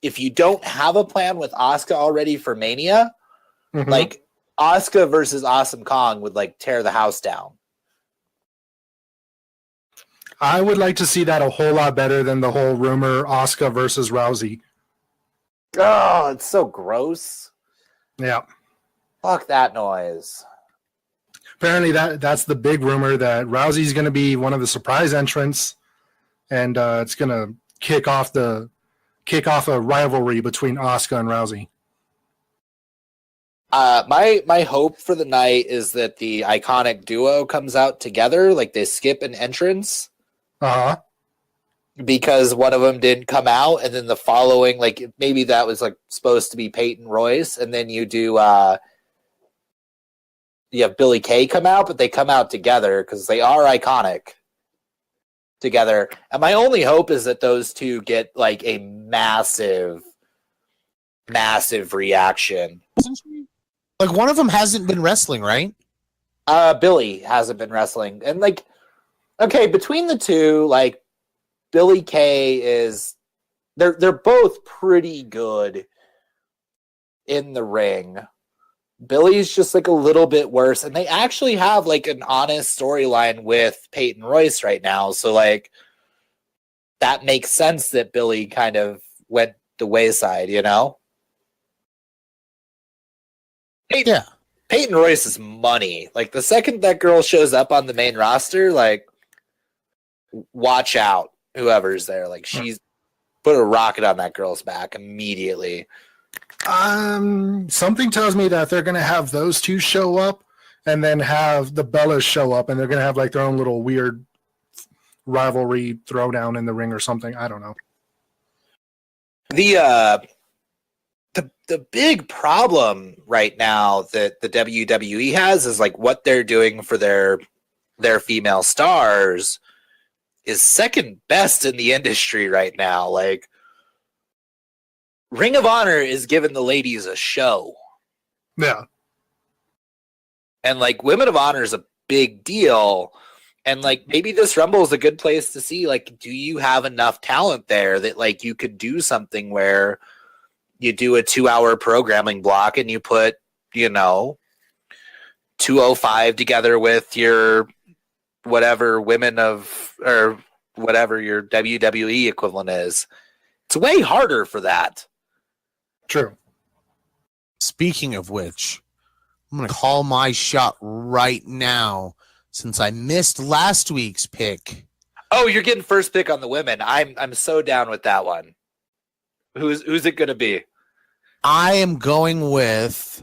[SPEAKER 2] if you don't have a plan with Asuka already for Mania, like, Asuka versus Awesome Kong would, like, tear the house down.
[SPEAKER 3] I would like to see that a whole lot better than the whole rumor Asuka versus Rousey.
[SPEAKER 2] Oh, it's so gross.
[SPEAKER 3] Yeah.
[SPEAKER 2] Fuck that noise.
[SPEAKER 3] Apparently that's the big rumor, that Rousey's going to be one of the surprise entrants, and it's going to kick off a rivalry between Asuka and Rousey.
[SPEAKER 2] My hope for the night is that the iconic duo comes out together, like they skip an entrance. Because one of them didn't come out, and then the following, like maybe that was like supposed to be Peyton Royce, and then you have Billy Kay come out, but they come out together because they are iconic together. And my only hope is that those two get like a massive reaction.
[SPEAKER 4] Like one of them hasn't been wrestling, right?
[SPEAKER 2] Billy hasn't been wrestling, and like, okay, between the two, like Billy Kay is, they're both pretty good in the ring. Billy's just like a little bit worse, and they actually have like an honest storyline with Peyton Royce right now, so like that makes sense that Billy kind of went the wayside, you know? Peyton Royce is money. Like the second that girl shows up on the main roster, like watch out, whoever's there. Like she's put a rocket on that girl's back immediately.
[SPEAKER 3] Something tells me that they're gonna have those two show up, and then have the Bellas show up, and they're gonna have like their own little weird rivalry throwdown in the ring or something. I don't know.
[SPEAKER 2] The big problem right now that the WWE has is like what they're doing for their female stars is second best in the industry right now. Like Ring of Honor is giving the ladies a show.
[SPEAKER 3] Yeah.
[SPEAKER 2] And like Women of Honor is a big deal. And like maybe this Rumble is a good place to see, like, do you have enough talent there that like you could do something where you do a 2-hour programming block and you put, 205 together with your whatever women of, or whatever your WWE equivalent is. It's way harder for that.
[SPEAKER 3] True.
[SPEAKER 4] Speaking of which, I'm going to call my shot right now since I missed last week's pick.
[SPEAKER 2] Oh, you're getting first pick on the women. I'm so down with that one. Who's it going to be?
[SPEAKER 4] I am going with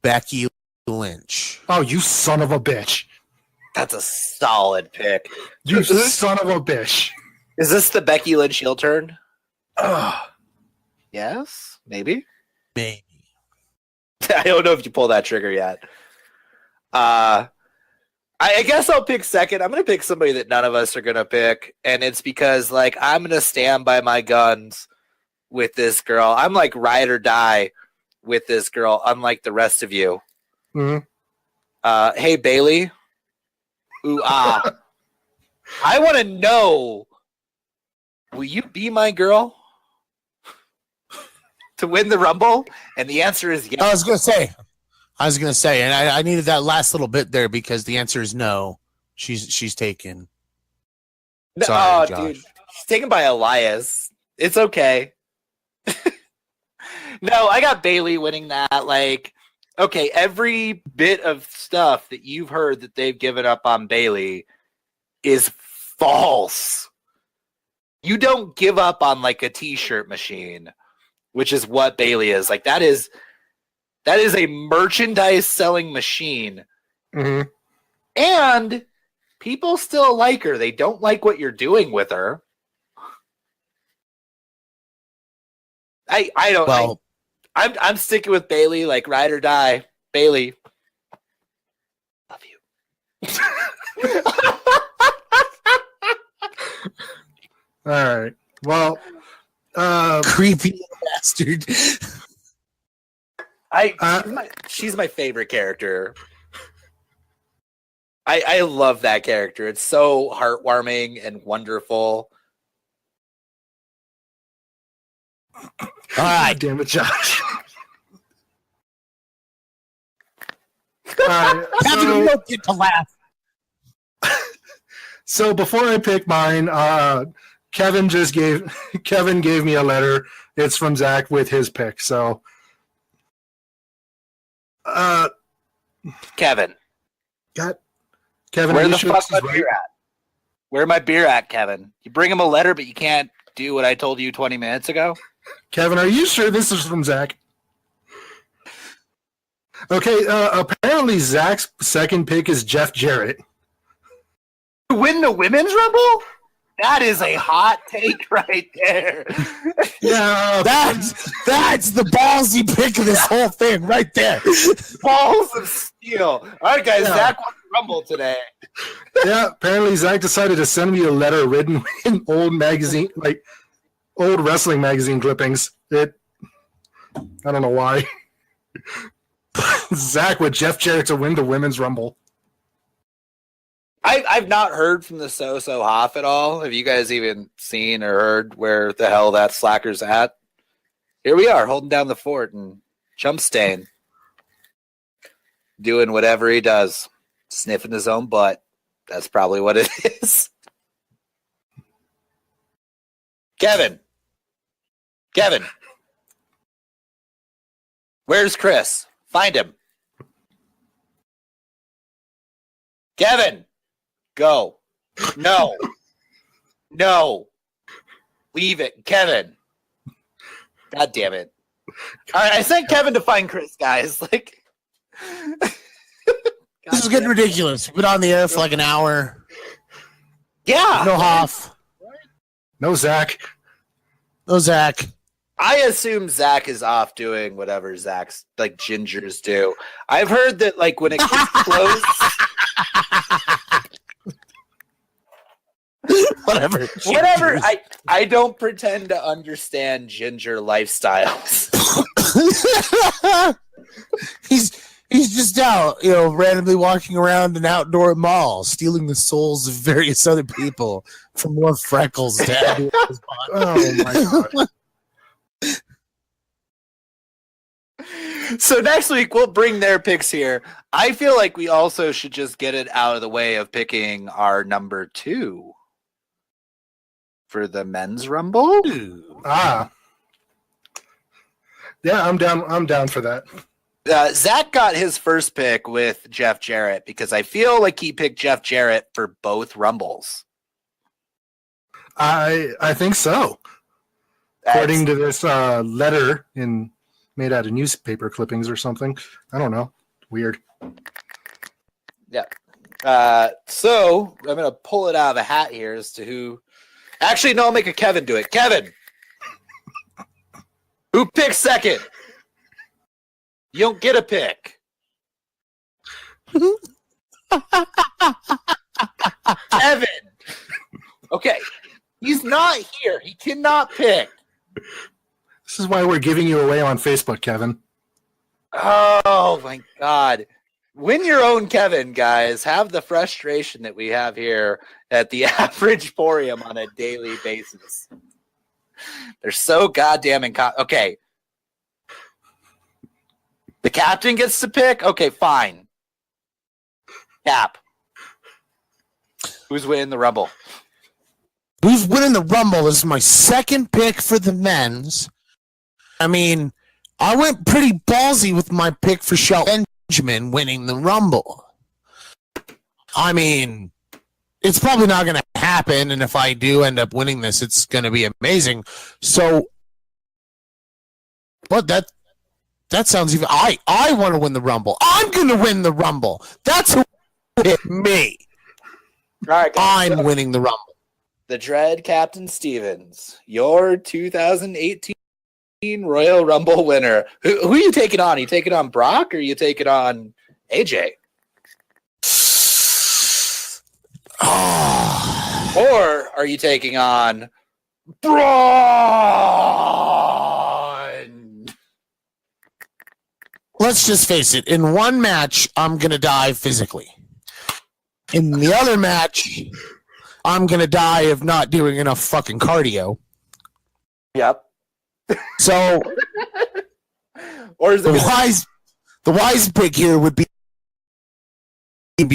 [SPEAKER 4] Becky Lynch.
[SPEAKER 3] Oh, you son of a bitch.
[SPEAKER 2] That's a solid pick.
[SPEAKER 3] You son of a bitch.
[SPEAKER 2] Is this the Becky Lynch heel turn?
[SPEAKER 3] Ugh.
[SPEAKER 2] Yes, maybe.
[SPEAKER 4] Maybe.
[SPEAKER 2] I don't know if you pull that trigger yet. I guess I'll pick second. I'm going to pick somebody that none of us are going to pick, and it's because I'm going to stand by my guns with this girl. I'm like ride or die with this girl, unlike the rest of you.
[SPEAKER 3] Mm-hmm.
[SPEAKER 2] Hey, Bailey. Ooh, ah. I want to know, will you be my girl to win the Rumble? And the answer is yes.
[SPEAKER 4] I was going to say, and I needed that last little bit there because the answer is no. She's taken. Sorry, Josh.
[SPEAKER 2] Dude. She's taken by Elias. It's okay. No, I got Bailey winning that. Okay, every bit of stuff that you've heard that they've given up on Bailey is false. You don't give up on a t-shirt machine, which is what Bailey is. That is a merchandise selling machine.
[SPEAKER 3] Mm-hmm.
[SPEAKER 2] And people still like her. They don't like what you're doing with her. I don't.
[SPEAKER 4] Well,
[SPEAKER 2] I'm sticking with Bailey, ride or die. Bailey, love you.
[SPEAKER 3] All right. Well,
[SPEAKER 4] creepy bastard.
[SPEAKER 2] She's my favorite character. I love that character. It's so heartwarming and wonderful.
[SPEAKER 4] All right,
[SPEAKER 3] damn it, Josh. All right,
[SPEAKER 4] Kevin, don't get to laugh.
[SPEAKER 3] So before I pick mine, Kevin gave me a letter. It's from Zach with his pick. So,
[SPEAKER 2] Kevin,
[SPEAKER 3] Kevin,
[SPEAKER 2] where
[SPEAKER 3] are you
[SPEAKER 2] the
[SPEAKER 3] sure
[SPEAKER 2] fuck
[SPEAKER 3] this
[SPEAKER 2] my
[SPEAKER 3] is right?
[SPEAKER 2] beer at? Where my beer at, Kevin? You bring him a letter, but you can't do what I told you 20 minutes ago?
[SPEAKER 3] Kevin, are you sure this is from Zach? Okay, apparently Zach's second pick is Jeff Jarrett.
[SPEAKER 2] To win the women's Rumble? That is a hot take right there.
[SPEAKER 3] Yeah,
[SPEAKER 4] That's the ballsy pick of this whole thing right there.
[SPEAKER 2] Balls of steel. All right, guys,
[SPEAKER 3] Yeah.
[SPEAKER 2] Zach won the Rumble today.
[SPEAKER 3] Yeah, apparently Zach decided to send me a letter written in old magazine, old wrestling magazine clippings. I don't know why. Zach with Jeff Jarrett to win the Women's Rumble.
[SPEAKER 2] I've not heard from the So-So Haaf at all. Have you guys even seen or heard where the hell that slacker's at? Here we are, holding down the fort and Chumpstain doing whatever he does, sniffing his own butt. That's probably what it is. Kevin. Where's Chris? Find him. Kevin. Go. No. Leave it. Kevin. God damn it. All right, I sent Kevin to find Chris, guys.
[SPEAKER 4] This is getting ridiculous. We've been on the air for an hour.
[SPEAKER 2] Yeah.
[SPEAKER 4] No Haaf.
[SPEAKER 3] No Zach.
[SPEAKER 4] No Zach.
[SPEAKER 2] I assume Zach is off doing whatever Zach's gingers do. I've heard that when it gets close.
[SPEAKER 4] Whatever.
[SPEAKER 2] I don't pretend to understand ginger lifestyles.
[SPEAKER 4] He's just out, randomly walking around an outdoor mall, stealing the souls of various other people for more freckles to add to his body.
[SPEAKER 3] Oh my god.
[SPEAKER 2] So next week we'll bring their picks here. I feel like we also should just get it out of the way of picking our number 2 for the men's Rumble.
[SPEAKER 3] Yeah, Yeah, I'm down. I'm down for that.
[SPEAKER 2] Zach got his first pick with Jeff Jarrett because I feel like he picked Jeff Jarrett for both Rumbles.
[SPEAKER 3] I think so. According to this letter made out of newspaper clippings or something. I don't know. Weird.
[SPEAKER 2] Yeah. So I'm going to pull it out of a hat here as to who. Actually, no, I'll make a Kevin do it. Kevin, who picked second? You don't get a pick. Kevin. Okay. He's not here. He cannot pick.
[SPEAKER 3] This is why we're giving you away on Facebook, Kevin.
[SPEAKER 2] Oh, my God. Win your own Kevin, guys. Have the frustration that we have here at the Average Porium on a daily basis. They're so goddamn okay. The captain gets to pick? Okay, fine. Cap. Who's winning the Rumble?
[SPEAKER 4] Who's winning the Rumble? This is my second pick for the men's. I mean, I went pretty ballsy with my pick for Shelton Benjamin winning the Rumble. I mean, it's probably not going to happen, and if I do end up winning this, it's going to be amazing. So, but that sounds even. I want to win the Rumble. I'm going to win the Rumble. That's who hit me.
[SPEAKER 2] All right, guys,
[SPEAKER 4] I'm winning the Rumble.
[SPEAKER 2] The Dread Captain Stevens, your 2018 Royal Rumble winner. Who are you taking on? Are you taking on Brock or are you taking on AJ? Or are you taking on Braun?
[SPEAKER 4] Let's just face it. In one match, I'm going to die physically. In the other match, I'm going to die of not doing enough fucking cardio.
[SPEAKER 2] Yep.
[SPEAKER 4] So,
[SPEAKER 2] or is it
[SPEAKER 4] the wise pick here would be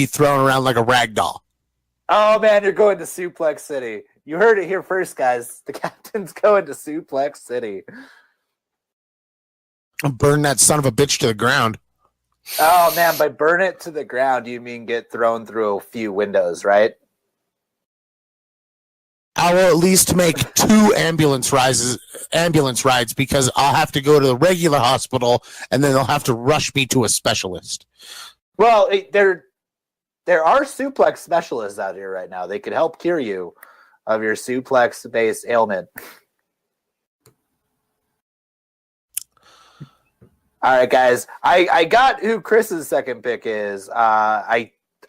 [SPEAKER 4] thrown around like a rag doll.
[SPEAKER 2] Oh, man, you're going to Suplex City. You heard it here first, guys. The captain's going to Suplex City.
[SPEAKER 4] Burn that son of a bitch to the ground.
[SPEAKER 2] Oh, man, by burn it to the ground, you mean get thrown through a few windows, right?
[SPEAKER 4] I will at least make 2 ambulance rides because I'll have to go to the regular hospital and then they'll have to rush me to a specialist.
[SPEAKER 2] Well, there are suplex specialists out here right now. They could help cure you of your suplex-based ailment. All right, guys. I got who Chris's second pick is.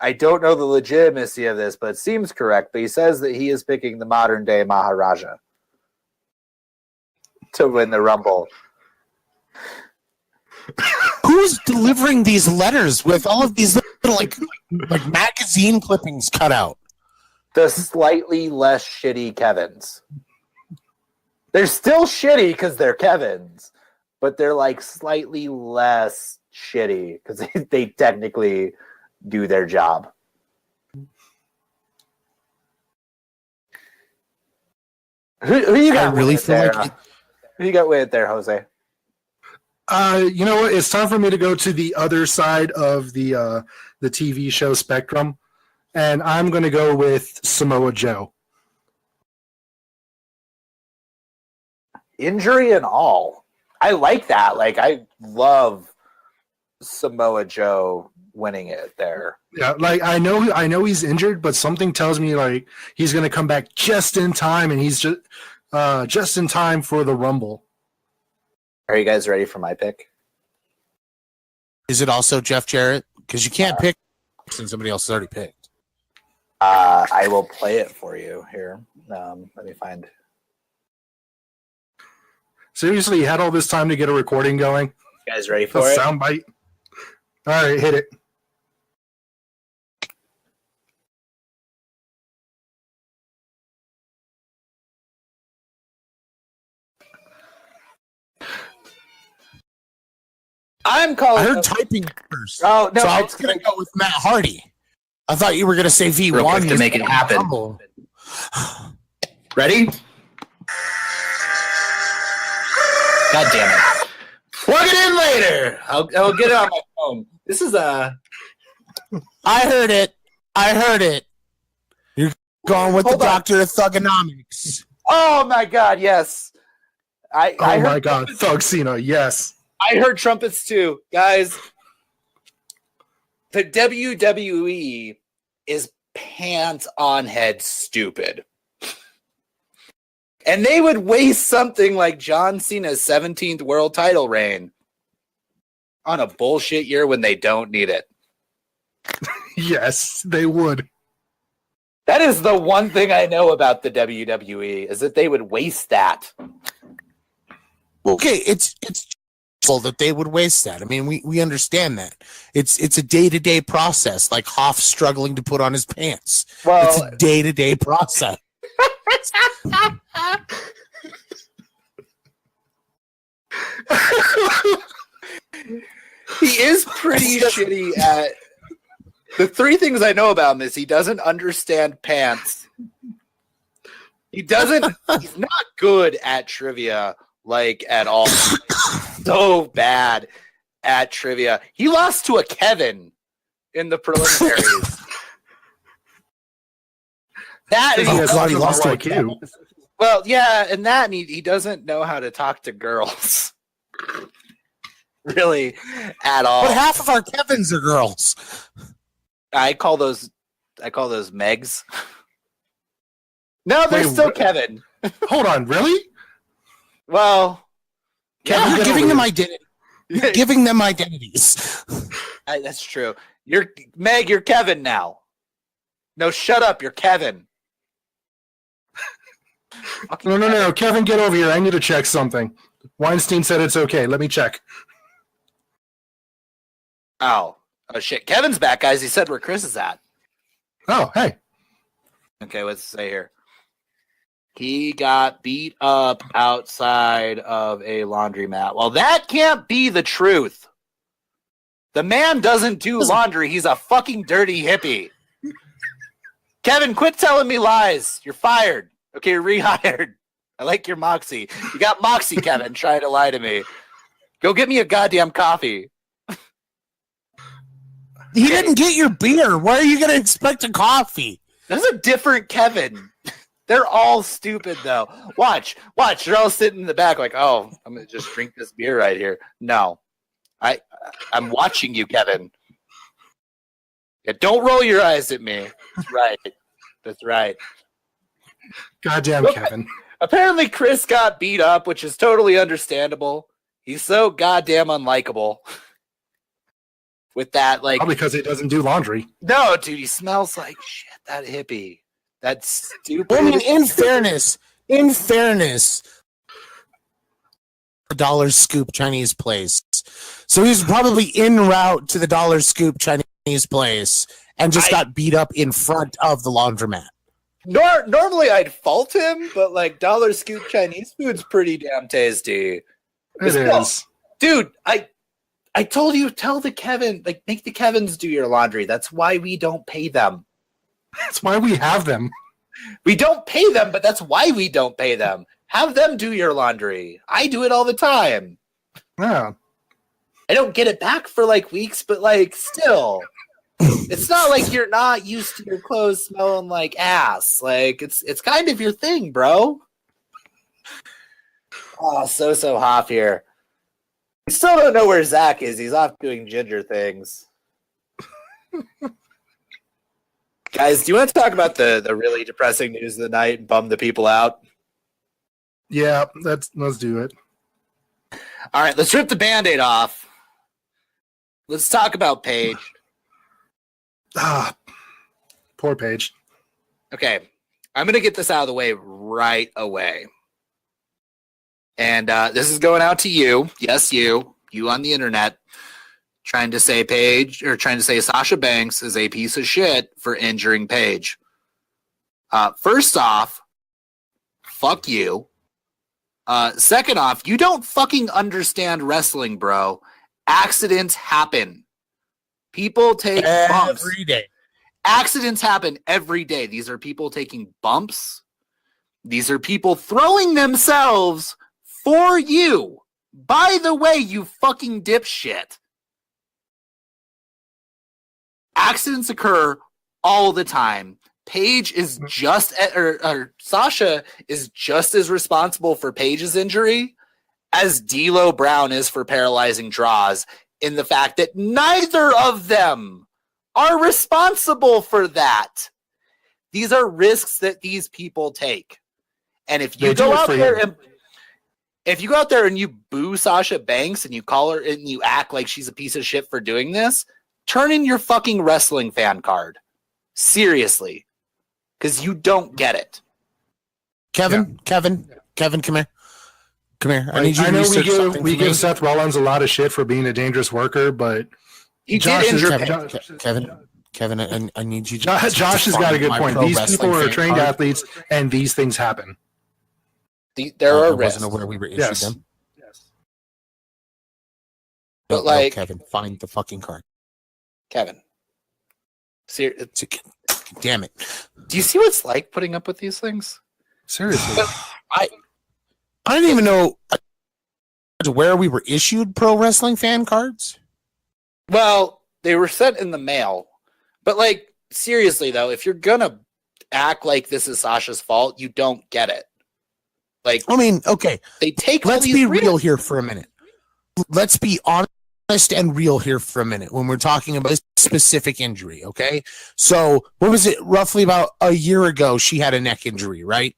[SPEAKER 2] I don't know the legitimacy of this, but it seems correct. But he says that he is picking the modern-day Maharaja to win the Rumble.
[SPEAKER 4] Who's delivering these letters with all of these little like magazine clippings cut out?
[SPEAKER 2] The slightly less shitty Kevins. They're still shitty because they're Kevins, but they're like slightly less shitty because they technically do their job. Who you got?
[SPEAKER 4] I really feel
[SPEAKER 2] there?
[SPEAKER 4] like
[SPEAKER 2] Who you got with it there, Jose?
[SPEAKER 3] You know what? It's time for me to go to the other side of the TV show spectrum, and I'm going to go with Samoa Joe.
[SPEAKER 2] Injury and all. I like that. Like, I love Samoa Joe winning it there.
[SPEAKER 3] Yeah, like I know he's injured, but something tells me like he's going to come back just in time, and he's just in time for the Rumble.
[SPEAKER 2] Are you guys ready for my pick?
[SPEAKER 4] Is it also Jeff Jarrett? Because you can't pick since somebody else has already picked.
[SPEAKER 2] I will play it for you here. Let me find.
[SPEAKER 3] Seriously, you had all this time to get a recording going?
[SPEAKER 2] You guys ready for
[SPEAKER 3] A
[SPEAKER 2] it?
[SPEAKER 3] soundbite? All right, hit it.
[SPEAKER 2] I'm calling.
[SPEAKER 4] I heard typing first.
[SPEAKER 2] Oh no!
[SPEAKER 4] So I was going to go with Matt Hardy. I thought you were going to say V1
[SPEAKER 2] Real quick to make it happen.
[SPEAKER 4] Rumble.
[SPEAKER 2] Ready? God damn it! Plug it in later. I'll get it on my phone. This is a.
[SPEAKER 4] I heard it. You're going with
[SPEAKER 2] Hold
[SPEAKER 4] the
[SPEAKER 2] on.
[SPEAKER 4] doctor of thugonomics.
[SPEAKER 2] Oh my God! Yes. I
[SPEAKER 3] Oh
[SPEAKER 2] heard
[SPEAKER 3] my God, Thug Cena, yes.
[SPEAKER 2] I heard trumpets too, guys. The WWE is pants on head stupid. And they would waste something like John Cena's 17th world title reign on a bullshit year when they don't need it.
[SPEAKER 3] Yes, they would.
[SPEAKER 2] That is the one thing I know about the WWE is that they would waste that.
[SPEAKER 4] Okay, it's that they would waste that. I mean, we understand that. It's a day-to-day process, like Haaf struggling to put on his pants.
[SPEAKER 2] Well,
[SPEAKER 4] It's a day-to-day process.
[SPEAKER 2] he is pretty shitty at the three things I know about him is he doesn't understand pants. He's not good at trivia, like at all. So bad at trivia. He lost to a Kevin in the preliminaries. That is
[SPEAKER 3] He lost to a Q.
[SPEAKER 2] well, yeah, and he doesn't know how to talk to girls. Really, at all.
[SPEAKER 4] But half of our Kevins are girls.
[SPEAKER 2] I call those Megs. No, they're
[SPEAKER 3] Wait,
[SPEAKER 2] still
[SPEAKER 3] what?
[SPEAKER 2] Kevin.
[SPEAKER 3] Hold on, really?
[SPEAKER 2] Well,
[SPEAKER 3] Kevin,
[SPEAKER 4] You're
[SPEAKER 3] get
[SPEAKER 4] giving
[SPEAKER 3] over
[SPEAKER 4] them
[SPEAKER 3] it.
[SPEAKER 4] identity. You're giving them identities.
[SPEAKER 2] that's true. You're Meg. You're Kevin now. No, shut up. You're Kevin.
[SPEAKER 3] No. Kevin, get over here. I need to check something. Weinstein said it's okay. Let me check.
[SPEAKER 2] Oh shit. Kevin's back, guys. He said where Chris is at.
[SPEAKER 3] Oh, hey.
[SPEAKER 2] Okay, what's it say here? He got beat up outside of a laundromat. Well, that can't be the truth. The man doesn't do laundry. He's a fucking dirty hippie. Kevin, quit telling me lies. You're fired. Okay, you're rehired. I like your moxie. You got moxie, Kevin, trying to lie to me. Go get me a goddamn coffee.
[SPEAKER 4] He didn't get your beer. Why are you going to expect a coffee?
[SPEAKER 2] That's a different Kevin. They're all stupid, though. Watch. They're all sitting in the back like, oh, I'm going to just drink this beer right here. No. I'm watching you, Kevin. Yeah, don't roll your eyes at me. That's right.
[SPEAKER 3] Goddamn, Kevin.
[SPEAKER 2] Apparently, Chris got beat up, which is totally understandable. He's so goddamn unlikable. With that, like...
[SPEAKER 3] Probably because he doesn't do laundry.
[SPEAKER 2] No, dude, he smells like shit, that hippie. That's stupid.
[SPEAKER 4] Well, I mean, in fairness, the Dollar Scoop Chinese place. So he's probably en route to the Dollar Scoop Chinese place and just got beat up in front of the laundromat.
[SPEAKER 2] Normally I'd fault him, but like Dollar Scoop Chinese food's pretty damn tasty.
[SPEAKER 3] It is.
[SPEAKER 2] Dude, I told you, tell the Kevin, like make the Kevins do your laundry. That's why we don't pay them.
[SPEAKER 3] That's why we have them.
[SPEAKER 2] We don't pay them, but that's why we don't pay them. Have them do your laundry. I do it all the time.
[SPEAKER 3] Yeah.
[SPEAKER 2] I don't get it back for like weeks, but like still. It's not like you're not used to your clothes smelling like ass. Like it's kind of your thing, bro. Oh, so Haaf here. We still don't know where Zach is. He's off doing ginger things. Guys, do you want to talk about the really depressing news of the night and bum the people out?
[SPEAKER 3] Yeah, let's do it.
[SPEAKER 2] All right, let's rip the Band-Aid off. Let's talk about Paige.
[SPEAKER 3] Poor Paige.
[SPEAKER 2] Okay, I'm going to get this out of the way right away. And this is going out to you. Yes, you on the internet, trying to say Sasha Banks is a piece of shit for injuring Paige. First off, fuck you. Second off, you don't fucking understand wrestling, bro. Accidents happen. People take bumps.
[SPEAKER 4] Every day.
[SPEAKER 2] Accidents happen every day. These are people taking bumps. These are people throwing themselves for you, By the way, you fucking dipshit, accidents occur all the time. Paige is Sasha is just as responsible for Paige's injury as D'Lo Brown is for paralyzing draws, in the fact that neither of them are responsible for that. These are risks that these people take. And if you go out there and you boo Sasha Banks and you call her and you act like she's a piece of shit for doing this, turn in your fucking wrestling fan card. Seriously. Because you don't get it.
[SPEAKER 4] Kevin, come here. Come here. I need you to research something.
[SPEAKER 3] We give Seth Rollins a lot of shit for being a dangerous worker, but
[SPEAKER 2] he did injure
[SPEAKER 4] Kevin, I need you to
[SPEAKER 3] Josh has got a good point. These people are trained athletes, and these things happen.
[SPEAKER 2] There are risks.
[SPEAKER 4] I wasn't aware we were issued them.
[SPEAKER 3] Yes.
[SPEAKER 2] But
[SPEAKER 4] no, Kevin, find the fucking card.
[SPEAKER 2] Kevin.
[SPEAKER 4] Damn it.
[SPEAKER 2] Do you see what it's like putting up with these things?
[SPEAKER 3] Seriously.
[SPEAKER 4] I didn't even know where we were issued pro wrestling fan cards.
[SPEAKER 2] Well, they were sent in the mail. But, like, seriously, though, if you're going to act like this is Sasha's fault, you don't get it. Like,
[SPEAKER 4] I mean, okay.
[SPEAKER 2] They take
[SPEAKER 4] Let's be real here for a minute. Let's be honest and real here for a minute when we're talking about a specific injury, okay? So, what was it? Roughly about a year ago, she had a neck injury, right?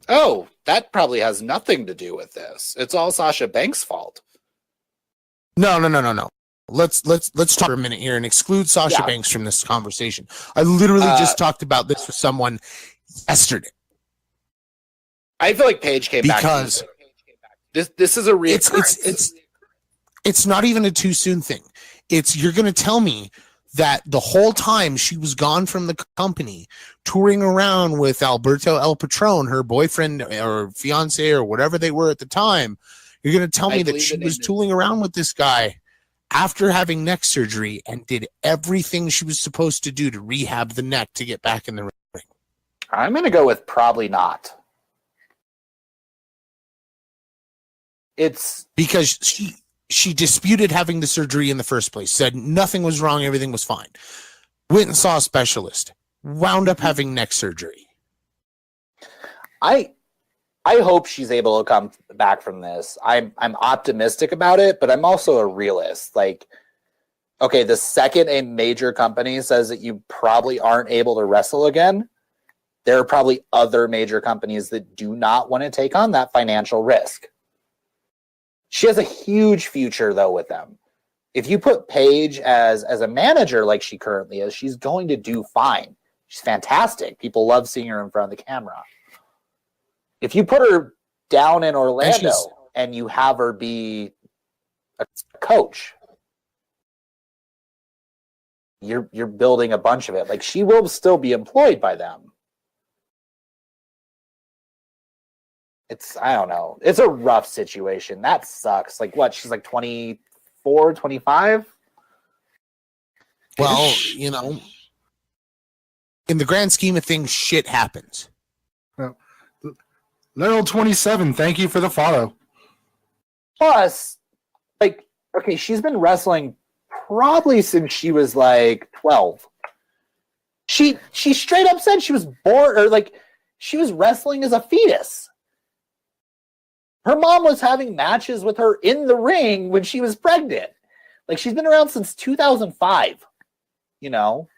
[SPEAKER 2] Oh, that probably has nothing to do with this. It's all Sasha Banks' fault.
[SPEAKER 4] No. Let's talk for a minute here and exclude Sasha Banks from this conversation. I literally just talked about this with someone yesterday.
[SPEAKER 2] I feel like Paige came back because this is a real.
[SPEAKER 4] It's not even a too soon thing. You're going to tell me that the whole time she was gone from the company, touring around with Alberto El Patron, her boyfriend or fiance or whatever they were at the time. You're going to tell me that she was tooling around with this guy after having neck surgery and did everything she was supposed to do to rehab the neck to get back in the ring.
[SPEAKER 2] I'm going to go with probably not. It's
[SPEAKER 4] because she disputed having the surgery in the first place, said nothing was wrong, everything was fine. Went and saw a specialist, wound up having neck surgery.
[SPEAKER 2] I hope she's able to come back from this. I'm optimistic about it, but I'm also a realist. Like, okay, the second a major company says that you probably aren't able to wrestle again, there are probably other major companies that do not want to take on that financial risk. She has a huge future, though, with them. If you put Paige as a manager like she currently is, she's going to do fine. She's fantastic. People love seeing her in front of the camera. If you put her down in Orlando and you have her be a coach, you're building a bunch of it. Like, she will still be employed by them. I don't know. It's a rough situation. That sucks. Like, what? She's like 24, 25?
[SPEAKER 4] Well, you know, in the grand scheme of things, shit happens.
[SPEAKER 3] Well, Little 27, thank you for the follow.
[SPEAKER 2] Plus, like, okay, she's been wrestling probably since she was like 12. She straight up said she was born, or like, she was wrestling as a fetus. Her mom was having matches with her in the ring when she was pregnant. Like, she's been around since 2005, you know?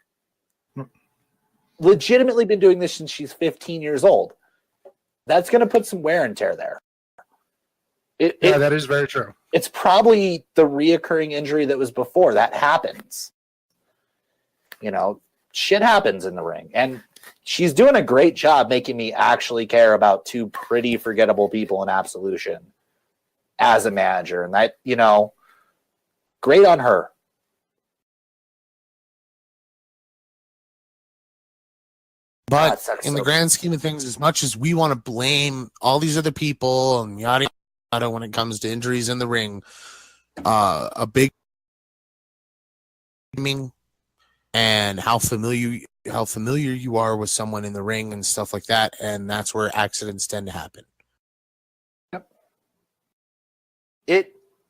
[SPEAKER 2] Legitimately been doing this since she's 15 years old. That's going to put some wear and tear there.
[SPEAKER 3] That is very true.
[SPEAKER 2] It's probably the reoccurring injury that was before. That happens. You know, shit happens in the ring. And she's doing a great job making me actually care about two pretty forgettable people in Absolution as a manager. And that, you know, great on her.
[SPEAKER 4] But in the grand scheme of things, as much as we want to blame all these other people and yada yada when it comes to injuries in the ring, a big and how familiar you are with someone in the ring and stuff like that, and that's where accidents tend to happen.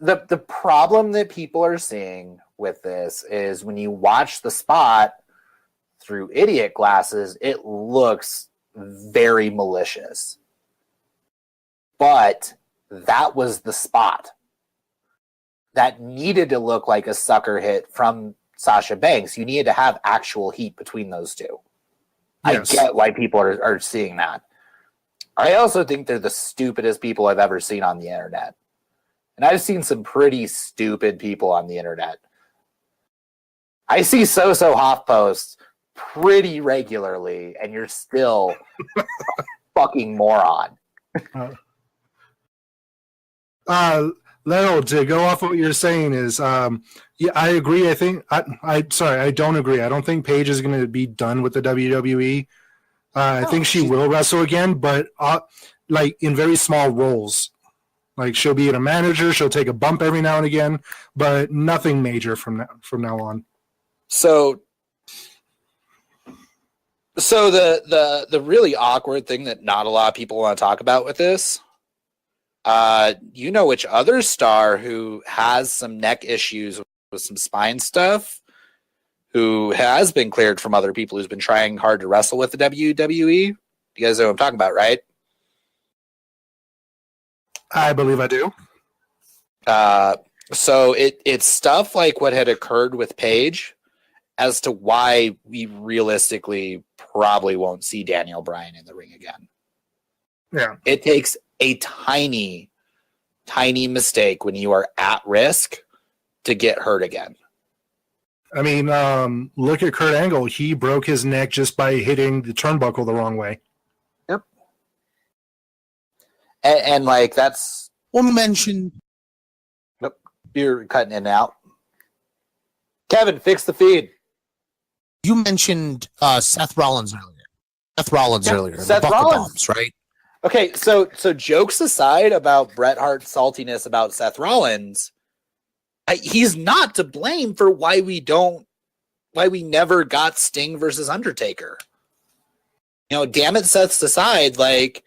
[SPEAKER 2] The problem that people are seeing with this is when you watch the spot through idiot glasses, it looks very malicious. But that was the spot. That needed to look like a sucker hit from Sasha Banks. You needed to have actual heat between those two. Yes. I get why people are seeing that. I also think they're the stupidest people I've ever seen on the internet. And I've seen some pretty stupid people on the internet. I see so-so Haaf posts pretty regularly, and you're still a fucking moron.
[SPEAKER 3] Leo, to go off what you're saying is, yeah, I agree. I don't agree. I don't think Paige is going to be done with the WWE. I think she will wrestle again, but like in very small roles. Like she'll be a manager, she'll take a bump every now and again, but nothing major from now on.
[SPEAKER 2] So the really awkward thing that not a lot of people want to talk about with this, you know which other star who has some neck issues with some spine stuff, who has been cleared from other people, who's been trying hard to wrestle with the WWE? You guys know what I'm talking about, right?
[SPEAKER 3] I believe I do.
[SPEAKER 2] So it's stuff like what had occurred with Paige as to why we realistically probably won't see Daniel Bryan in the ring again.
[SPEAKER 3] Yeah.
[SPEAKER 2] It takes a tiny, tiny mistake when you are at risk to get hurt again.
[SPEAKER 3] I mean, look at Kurt Angle. He broke his neck just by hitting the turnbuckle the wrong way.
[SPEAKER 2] Yep. And like that's
[SPEAKER 4] one mention.
[SPEAKER 2] Yep. You're cutting in and out. Kevin, fix the feed.
[SPEAKER 4] You mentioned Seth Rollins earlier.
[SPEAKER 2] Seth Rollins,
[SPEAKER 4] bombs, right?
[SPEAKER 2] Okay, so jokes aside about Bret Hart's saltiness about Seth Rollins, he's not to blame for why we never got Sting versus Undertaker. You know, damn it, Seth's aside, like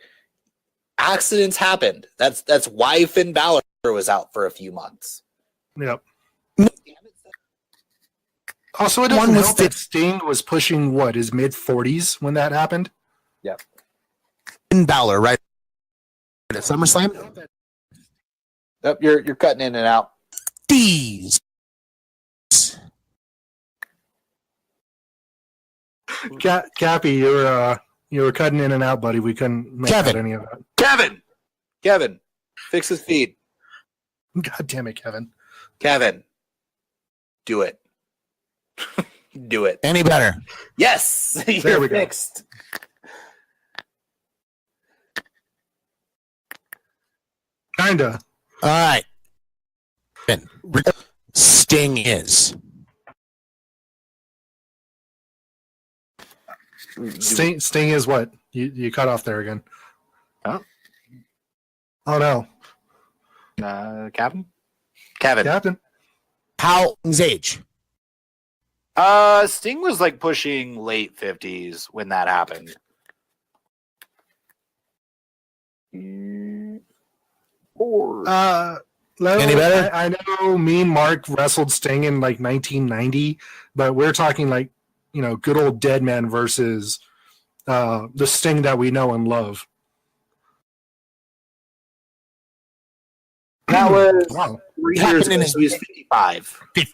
[SPEAKER 2] accidents happened. That's why Finn Balor was out for a few months.
[SPEAKER 3] Yep. Also, it doesn't help that Sting was pushing his mid-40s when that happened.
[SPEAKER 2] Yep.
[SPEAKER 4] Finn Balor, right? At SummerSlam.
[SPEAKER 2] Yep, you're cutting in and out.
[SPEAKER 4] These.
[SPEAKER 3] Cappy, you were cutting in and out, buddy. We couldn't make out any of that.
[SPEAKER 2] Kevin, fix his feed.
[SPEAKER 3] God damn it, Kevin.
[SPEAKER 2] Kevin, do it. Do it.
[SPEAKER 4] Any better?
[SPEAKER 2] Yes, you're fixed.
[SPEAKER 3] Kinda.
[SPEAKER 4] All right. Sting is.
[SPEAKER 3] Sting is what? You cut off there again.
[SPEAKER 2] Oh.
[SPEAKER 3] Oh no.
[SPEAKER 2] Captain.
[SPEAKER 4] How Sting's age?
[SPEAKER 2] Sting was like pushing late 50s when that happened.
[SPEAKER 3] Any better? I know me and Mark wrestled Sting in like 1990, but we're talking like, good old dead man versus the Sting that we know and love.
[SPEAKER 2] That was
[SPEAKER 3] wow.
[SPEAKER 2] 3 years ago, so he's 55.
[SPEAKER 4] 50.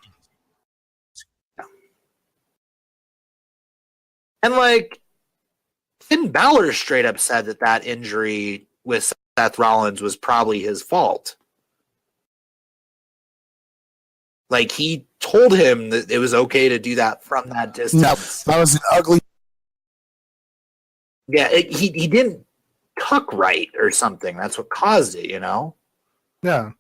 [SPEAKER 2] And like, Finn Balor straight up said that injury with Seth Rollins was probably his fault. Like, he told him that it was okay to do that from that distance.
[SPEAKER 4] No, that was an ugly.
[SPEAKER 2] Yeah, he didn't tuck right or something. That's what caused it,
[SPEAKER 3] Yeah.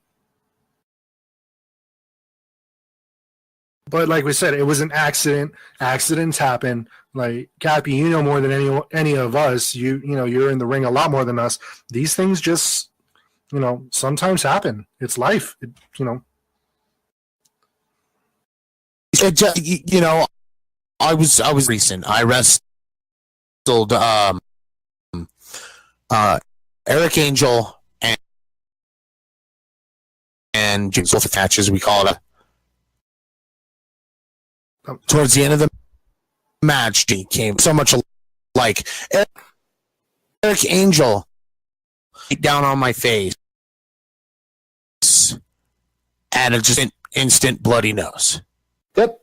[SPEAKER 3] But like we said, it was an accident. Accidents happen. Like, Cappy, you know more than any of us. You're in the ring a lot more than us. These things just, sometimes happen. It's life.
[SPEAKER 4] I was recent. I wrestled Eric Angel and Sulfur matches, we call it. Towards the end of the match, he came so much like Eric Angel down on my face and a just instant bloody nose.
[SPEAKER 2] Yep.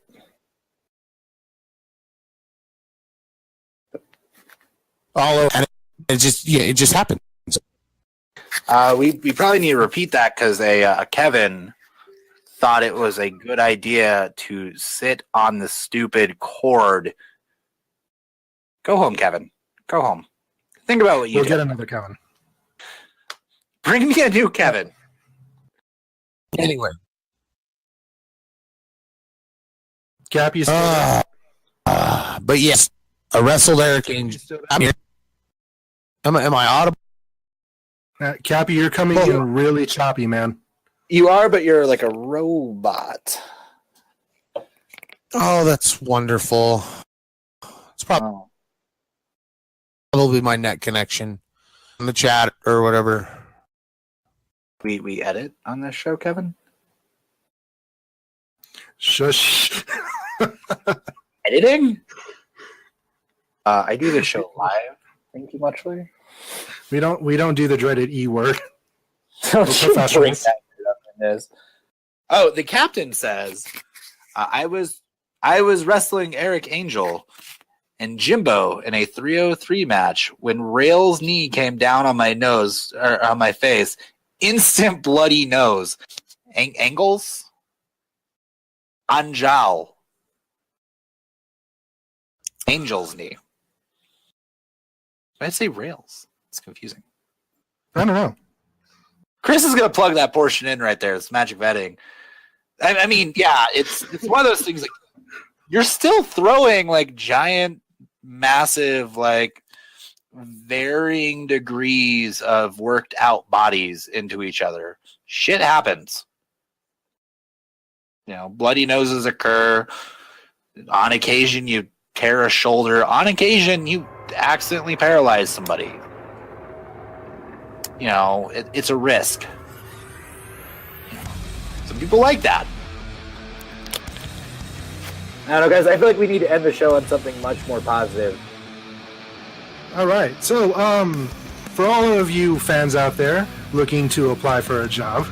[SPEAKER 4] All over, and it just happened.
[SPEAKER 2] We probably need to repeat that because a Kevin thought it was a good idea to sit on the stupid cord. Go home, Kevin. Go home. Think about what you
[SPEAKER 3] We'll
[SPEAKER 2] did.
[SPEAKER 3] get another Kevin.
[SPEAKER 2] Bring me a new Kevin.
[SPEAKER 4] Anyway,
[SPEAKER 3] Cap, you still there?
[SPEAKER 4] but yes, I wrestled Eric
[SPEAKER 3] You
[SPEAKER 4] Angel.
[SPEAKER 3] still there?
[SPEAKER 4] I'm here. Am I audible?
[SPEAKER 3] Cappy, you're coming in really choppy, man.
[SPEAKER 2] You are, but you're like a robot.
[SPEAKER 4] Oh, that's wonderful. It's
[SPEAKER 2] Oh.
[SPEAKER 4] probably my net connection in the chat or whatever.
[SPEAKER 2] We edit on this show, Kevin?
[SPEAKER 3] Shush.
[SPEAKER 2] Editing? I do this show live. Thank you muchly.
[SPEAKER 3] We don't do the dreaded E word.
[SPEAKER 2] Don't
[SPEAKER 3] We're
[SPEAKER 2] you
[SPEAKER 3] professionals.
[SPEAKER 2] bring that shit up in this. Oh, the captain says, I was wrestling Eric Angel and Jimbo in a 303 match when Rail's knee came down on my nose or on my face. Instant bloody nose. Angles? Anjal. Angel's knee. Why did I say Rails? It's confusing.
[SPEAKER 3] I don't know.
[SPEAKER 2] Chris is going to plug that portion in right there. It's magic vetting. I mean, yeah, it's one of those things like you're still throwing like giant, massive, like varying degrees of worked out bodies into each other. Shit happens. You know, bloody noses occur. On occasion, you tear a shoulder. On occasion, you accidentally paralyze somebody. You know, it's a risk. Some people like that. I don't know, guys. I feel like we need to end the show on something much more positive.
[SPEAKER 3] All right. So, for all of you fans out there looking to apply for a job,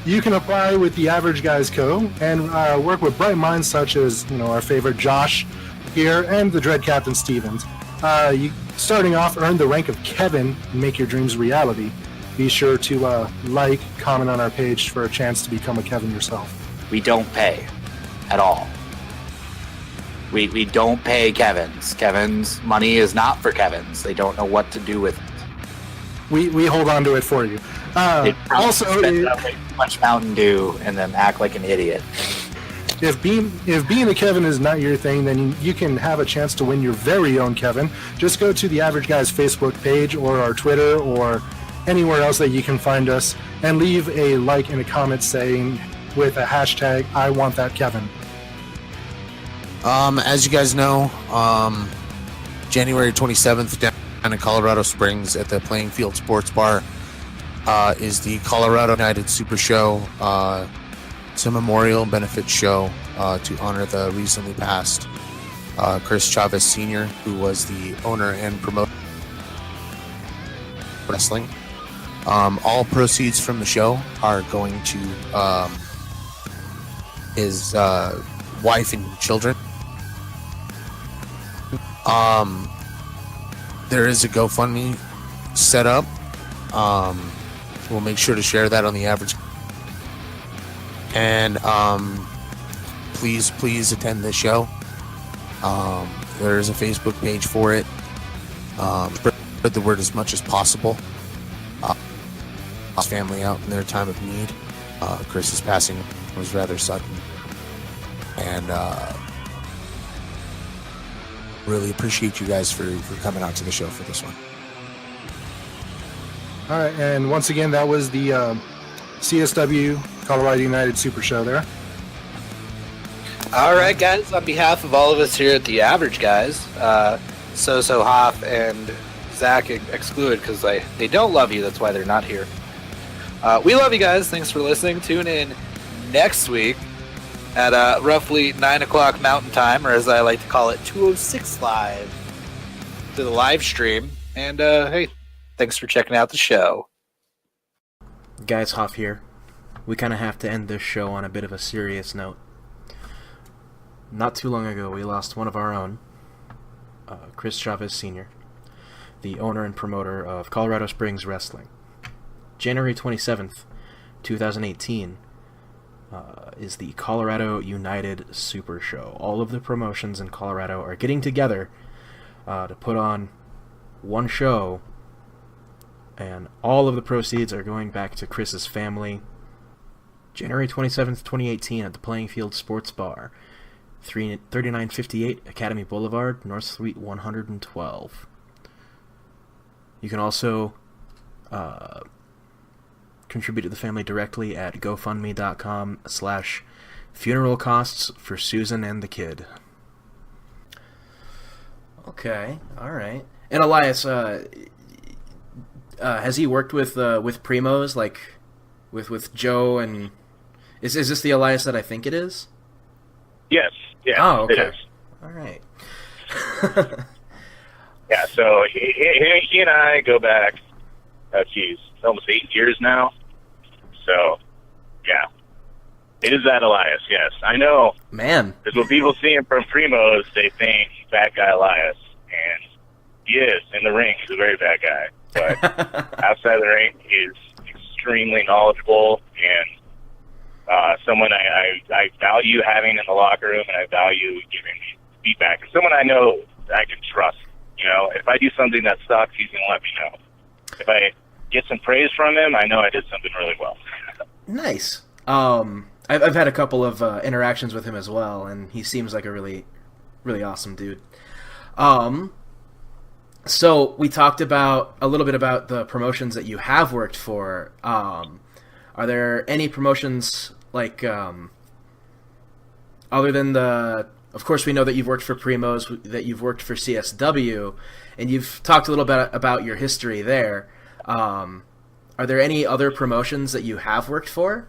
[SPEAKER 3] you can apply with the Average Guys Co. and work with bright minds such as our favorite Josh here and the Dread Captain Stevens. You starting off, earn the rank of Kevin and make your dreams reality. Be sure to like, comment on our page for a chance to become a Kevin yourself.
[SPEAKER 2] We don't pay at all. We don't pay Kevins. Kevin's money is not for Kevins. They don't know what to do with it.
[SPEAKER 3] We hold on to it for you.
[SPEAKER 2] They probably
[SPEAKER 3] Also,
[SPEAKER 2] spend it on way too much Mountain Dew and then act like an idiot.
[SPEAKER 3] if being a Kevin is not your thing, then you can have a chance to win your very own Kevin. Just go to the Average Guys Facebook page or our Twitter or anywhere else that you can find us and leave a like and a comment saying with a hashtag I want that Kevin.
[SPEAKER 4] As you guys know, January 27th down in Colorado Springs at the Playing Field Sports Bar is the Colorado United Super Show. It's a memorial benefit show to honor the recently passed Chris Chavez Sr., who was the owner and promoter of wrestling. All proceeds from the show are going to his wife and children. There is a GoFundMe set up. We'll make sure to share that on the Average. And please attend this show. There is a Facebook page for it. Spread the word as much as possible. Family out in their time of need. Chris's passing was rather sudden, and really appreciate you guys for coming out to the show for this one.
[SPEAKER 3] All right, and once again, that was the CSW Colorado United Super Show there.
[SPEAKER 2] All right, guys. On behalf of all of us here at the Average Guys, So Haaf and Zach excluded because they don't love you. That's why they're not here. We love you guys. Thanks for listening. Tune in next week at roughly 9 o'clock Mountain Time, or as I like to call it, 2:06 Live, to the live stream. And hey, thanks for checking out the show.
[SPEAKER 1] Guys, Haaf here. We kind of have to end this show on a bit of a serious note. Not too long ago, we lost one of our own, Chris Chavez Sr., the owner and promoter of Colorado Springs Wrestling. January 27th, 2018, is the Colorado United Super Show. All of the promotions in Colorado are getting together to put on one show, and all of the proceeds are going back to Chris's family. January 27th, 2018, at the Playing Field Sports Bar, 3958 Academy Boulevard, North Suite 112. You can also contribute to the family directly at gofundme.com/funeral costs for Susan and the kid. Okay, all right. And Elias, has he worked with Primos, like with Joe, and is this the Elias that I think it is?
[SPEAKER 5] Yes. Yeah.
[SPEAKER 1] Oh, okay.
[SPEAKER 5] It is.
[SPEAKER 1] All right.
[SPEAKER 5] Yeah. So he and I go back. Almost 8 years now. So, yeah, it is that Elias. Yes, I know.
[SPEAKER 1] Man,
[SPEAKER 5] because when people see him from Primos, they think bad guy Elias, and he is in the ring. He's a very bad guy, but outside the ring, he's extremely knowledgeable and someone I value having in the locker room, and I value giving me feedback. And someone I know I can trust. You know, if I do something that sucks, he's going to let me know. If I get some praise from him, I know I did something really well.
[SPEAKER 1] Nice. I've had a couple of interactions with him as well, and he seems like a really, really awesome dude. So we talked about a little bit about the promotions that you have worked for. Are there any promotions like other than the? Of course, we know that you've worked for Primos, that you've worked for CSW, and you've talked a little bit about your history there. Are there any other promotions that you have worked for,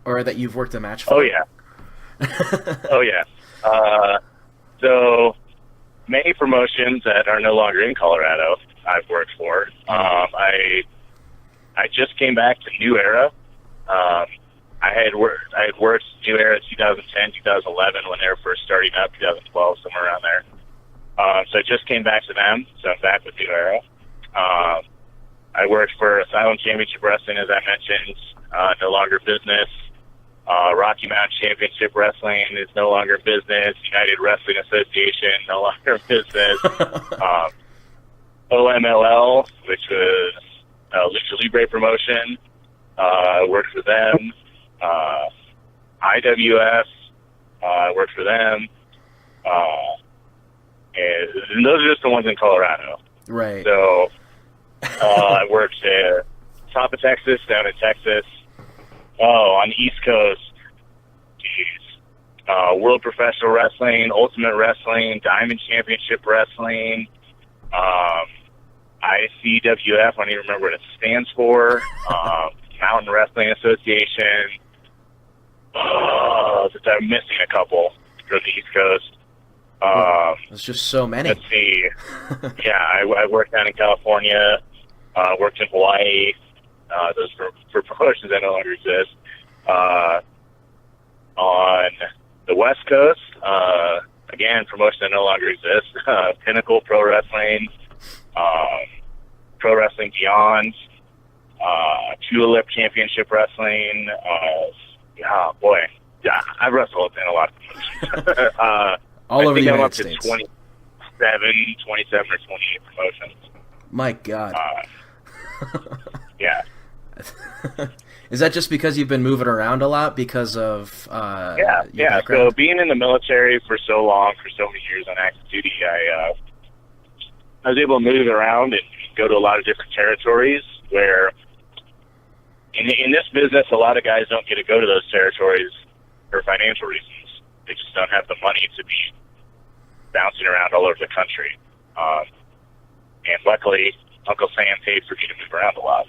[SPEAKER 1] or that you've worked a match for?
[SPEAKER 5] Oh yeah, oh yeah. So many promotions that are no longer in Colorado I've worked for. I just came back to New Era. I had worked New Era 2010, 2011 when they were first starting up, 2012, somewhere around there. So I just came back to them, so I'm back with New Era. I worked for Asylum Championship Wrestling, as I mentioned, no longer business. Rocky Mountain Championship Wrestling is no longer business. United Wrestling Association, no longer business. OMLL, which was a Lucha Libre promotion, worked for them. IWF, worked for them. And those are just the ones in Colorado.
[SPEAKER 1] Right.
[SPEAKER 5] So I worked at top of Texas, down in Texas. Oh, on the East Coast, geez. World Professional Wrestling, Ultimate Wrestling, Diamond Championship Wrestling, ICWF, I don't even remember what it stands for, Mountain Wrestling Association. I'm missing a couple from the East Coast.
[SPEAKER 1] There's just so many.
[SPEAKER 5] Let's see. Yeah, I worked down in California, worked in Hawaii. Those for promotions that no longer exist. On the West Coast, again, promotions that no longer exist. Pinnacle Pro Wrestling, Pro Wrestling Beyond, Tulip Championship Wrestling. Oh, boy. Yeah, I've wrestled in a lot of promotions.
[SPEAKER 1] All over the United
[SPEAKER 5] I'm up
[SPEAKER 1] States.
[SPEAKER 5] to 27 or 28 promotions.
[SPEAKER 1] My God.
[SPEAKER 5] Yeah.
[SPEAKER 1] Is that just because you've been moving around a lot because of
[SPEAKER 5] yeah.
[SPEAKER 1] background?
[SPEAKER 5] So being in the military for so long, for so many years on active duty, I was able to move around and go to a lot of different territories where in this business, a lot of guys don't get to go to those territories for financial reasons. They just don't have the money to be bouncing around all over the country. And luckily, Uncle Sam paid for me to move around a lot.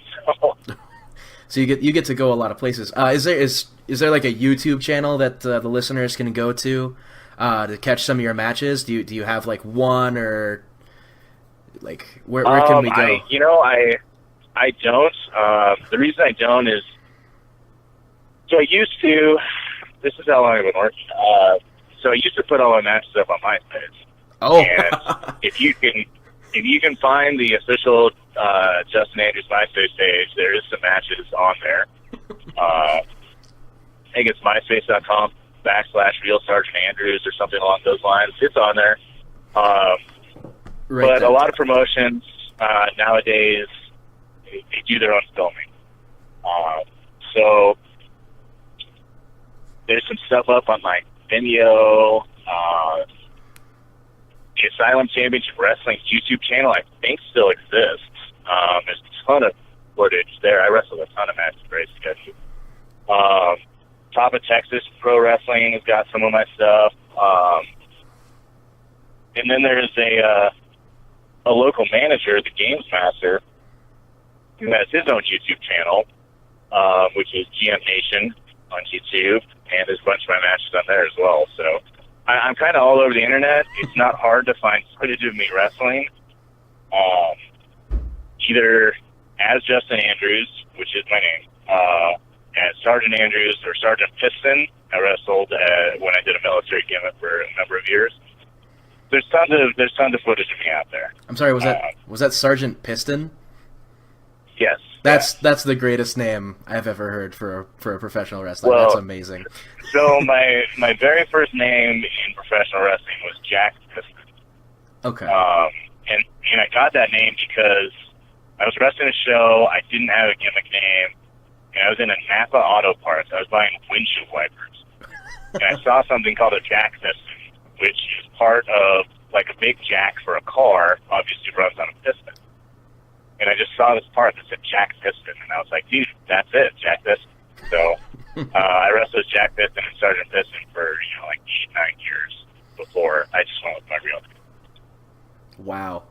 [SPEAKER 5] So
[SPEAKER 1] So you get to go a lot of places. Is there like a YouTube channel that the listeners can go to catch some of your matches? Do you have like one, or like where can we go?
[SPEAKER 5] I don't. The reason I don't is, so I used to. This is how long I've been working. So I used to put all my matches up on MySpace.
[SPEAKER 1] Oh,
[SPEAKER 5] and if you can find the official Justin Andrews MySpace page, there is some matches on there. I think it's myspace.com/Real Sergeant Andrews or something along those lines. It's on there. But a lot of promotions nowadays, they do their own filming. So there's some stuff up on like Vimeo. The Asylum Championship Wrestling YouTube channel, I think, still exists. There's a ton of footage there. I wrestled a ton of matches. Very sketchy. Top of Texas Pro Wrestling has got some of my stuff. And then there's a local manager, the Games Master, who has his own YouTube channel, which is GM Nation on YouTube, and there's a bunch of my matches on there as well. So I'm kind of all over the internet. It's not hard to find footage of me wrestling, either as Justin Andrews, which is my name, as Sergeant Andrews or Sergeant Piston. I wrestled when I did a military gimmick for a number of years. There's tons of footage of me out there.
[SPEAKER 1] I'm sorry, was that Sergeant Piston?
[SPEAKER 5] Yes.
[SPEAKER 1] That's the greatest name I've ever heard for a professional wrestler.
[SPEAKER 5] Well,
[SPEAKER 1] that's amazing.
[SPEAKER 5] So my very first name in professional wrestling was Jack Piston.
[SPEAKER 1] Okay.
[SPEAKER 5] And I got that name because I was wrestling a show. I didn't have a gimmick name, and I was in a Napa Auto Parts. I was buying windshield wipers, and I saw something called a Jack Piston, which is part of like a big jack for a car. Obviously runs on a piston. And I just saw this part that said Jack Piston, and I was like, dude, that's it, Jack Piston. So I wrestled as Jack Piston and Sergeant Piston for, like 8-9 years before I just went with my real name.
[SPEAKER 1] Wow.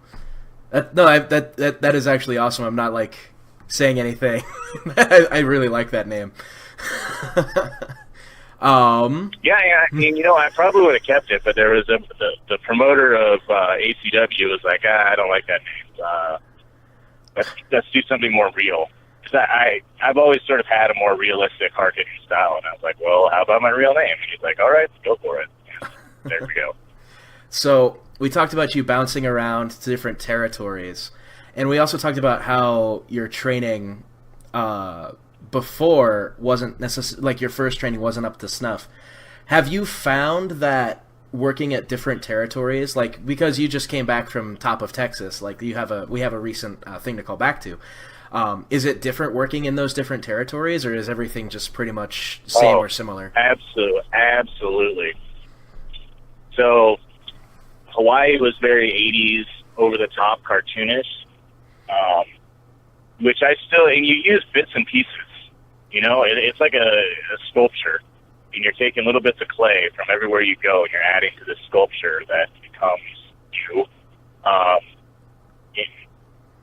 [SPEAKER 1] That is actually awesome. I'm not, like, saying anything. I really like that name.
[SPEAKER 5] Yeah, I mean, I probably would have kept it, but there was the promoter of ACW was like, I don't like that name. Let's do something more real. Because I've always sort of had a more realistic hard-hitting style, and I was like, well, how about my real name? And he's like, all right, go for it. And there we go.
[SPEAKER 1] So we talked about you bouncing around to different territories, and we also talked about how your training before wasn't necessarily, like your first training wasn't up to snuff. Have you found that working at different territories, like because you just came back from Top of Texas, like we have a recent thing to call back to, is it different working in those different territories, or is everything just pretty much same or similar?
[SPEAKER 5] Absolutely. So Hawaii was very 80s, over the top, cartoonish, which I still, and you use bits and pieces, it's like a sculpture. And you're taking little bits of clay from everywhere you go, and you're adding to this sculpture that becomes you.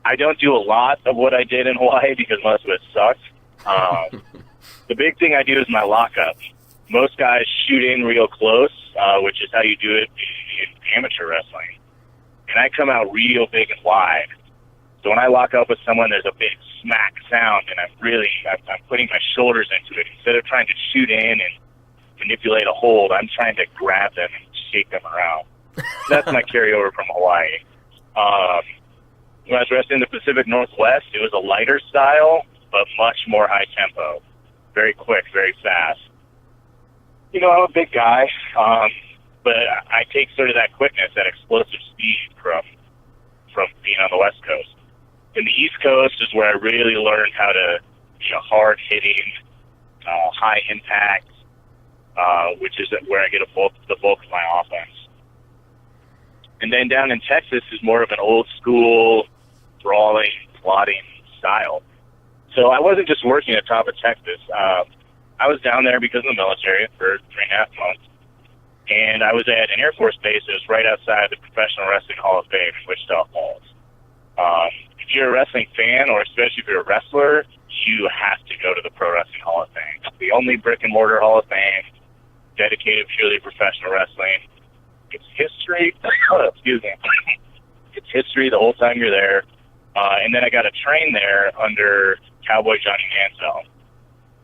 [SPEAKER 5] I don't do a lot of what I did in Hawaii because most of it sucked. The big thing I do is my lockup. Most guys shoot in real close, which is how you do it in amateur wrestling. And I come out real big and wide. So when I lock up with someone, there's a big smack sound, and I'm putting my shoulders into it. Instead of trying to shoot in and manipulate a hold, I'm trying to grab them and shake them around. That's my carryover from Hawaii. When I was wrestling in the Pacific Northwest, it was a lighter style, but much more high tempo. Very quick, very fast. I'm a big guy, but I take sort of that quickness, that explosive speed from being on the West Coast. And the East Coast is where I really learned how to be a hard-hitting, high impact, which is where I get the bulk of my offense. And then down in Texas is more of an old school, brawling, plotting style. So I wasn't just working at Top of Texas. I was down there because of the military for 3.5 months. And I was at an Air Force base that was right outside the Professional Wrestling Hall of Fame in Wichita Falls. If you're a wrestling fan, or especially if you're a wrestler, you have to go to the Pro Wrestling Hall of Fame. It's the only brick-and-mortar Hall of Fame dedicated purely to professional wrestling. It's history. Excuse me. It's history the whole time you're there. And then I got to train there under Cowboy Johnny Manziel.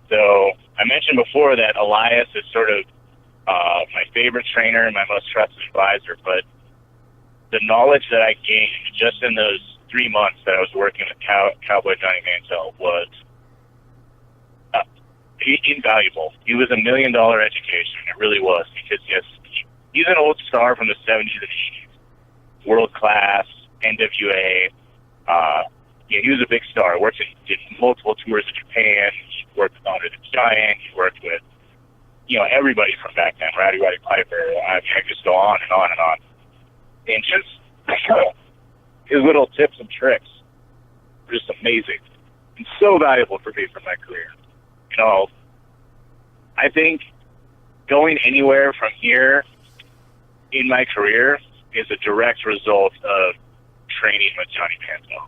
[SPEAKER 5] So I mentioned before that Elias is sort of my favorite trainer and my most trusted advisor, but the knowledge that I gained just in those 3 months that I was working with Cowboy Johnny Manziel was invaluable. He was $1 million education. It really was, because yes, he's an old star from the 70s and 80s, world class, NWA. He was a big star. Did multiple tours in Japan. He worked with Andre the Giant. He worked with everybody from back then, Roddy Piper. I could just go on and on and on. And just his little tips and tricks were just amazing and so valuable for me for my career. I think going anywhere from here in my career is a direct result of training with Johnny Manziel.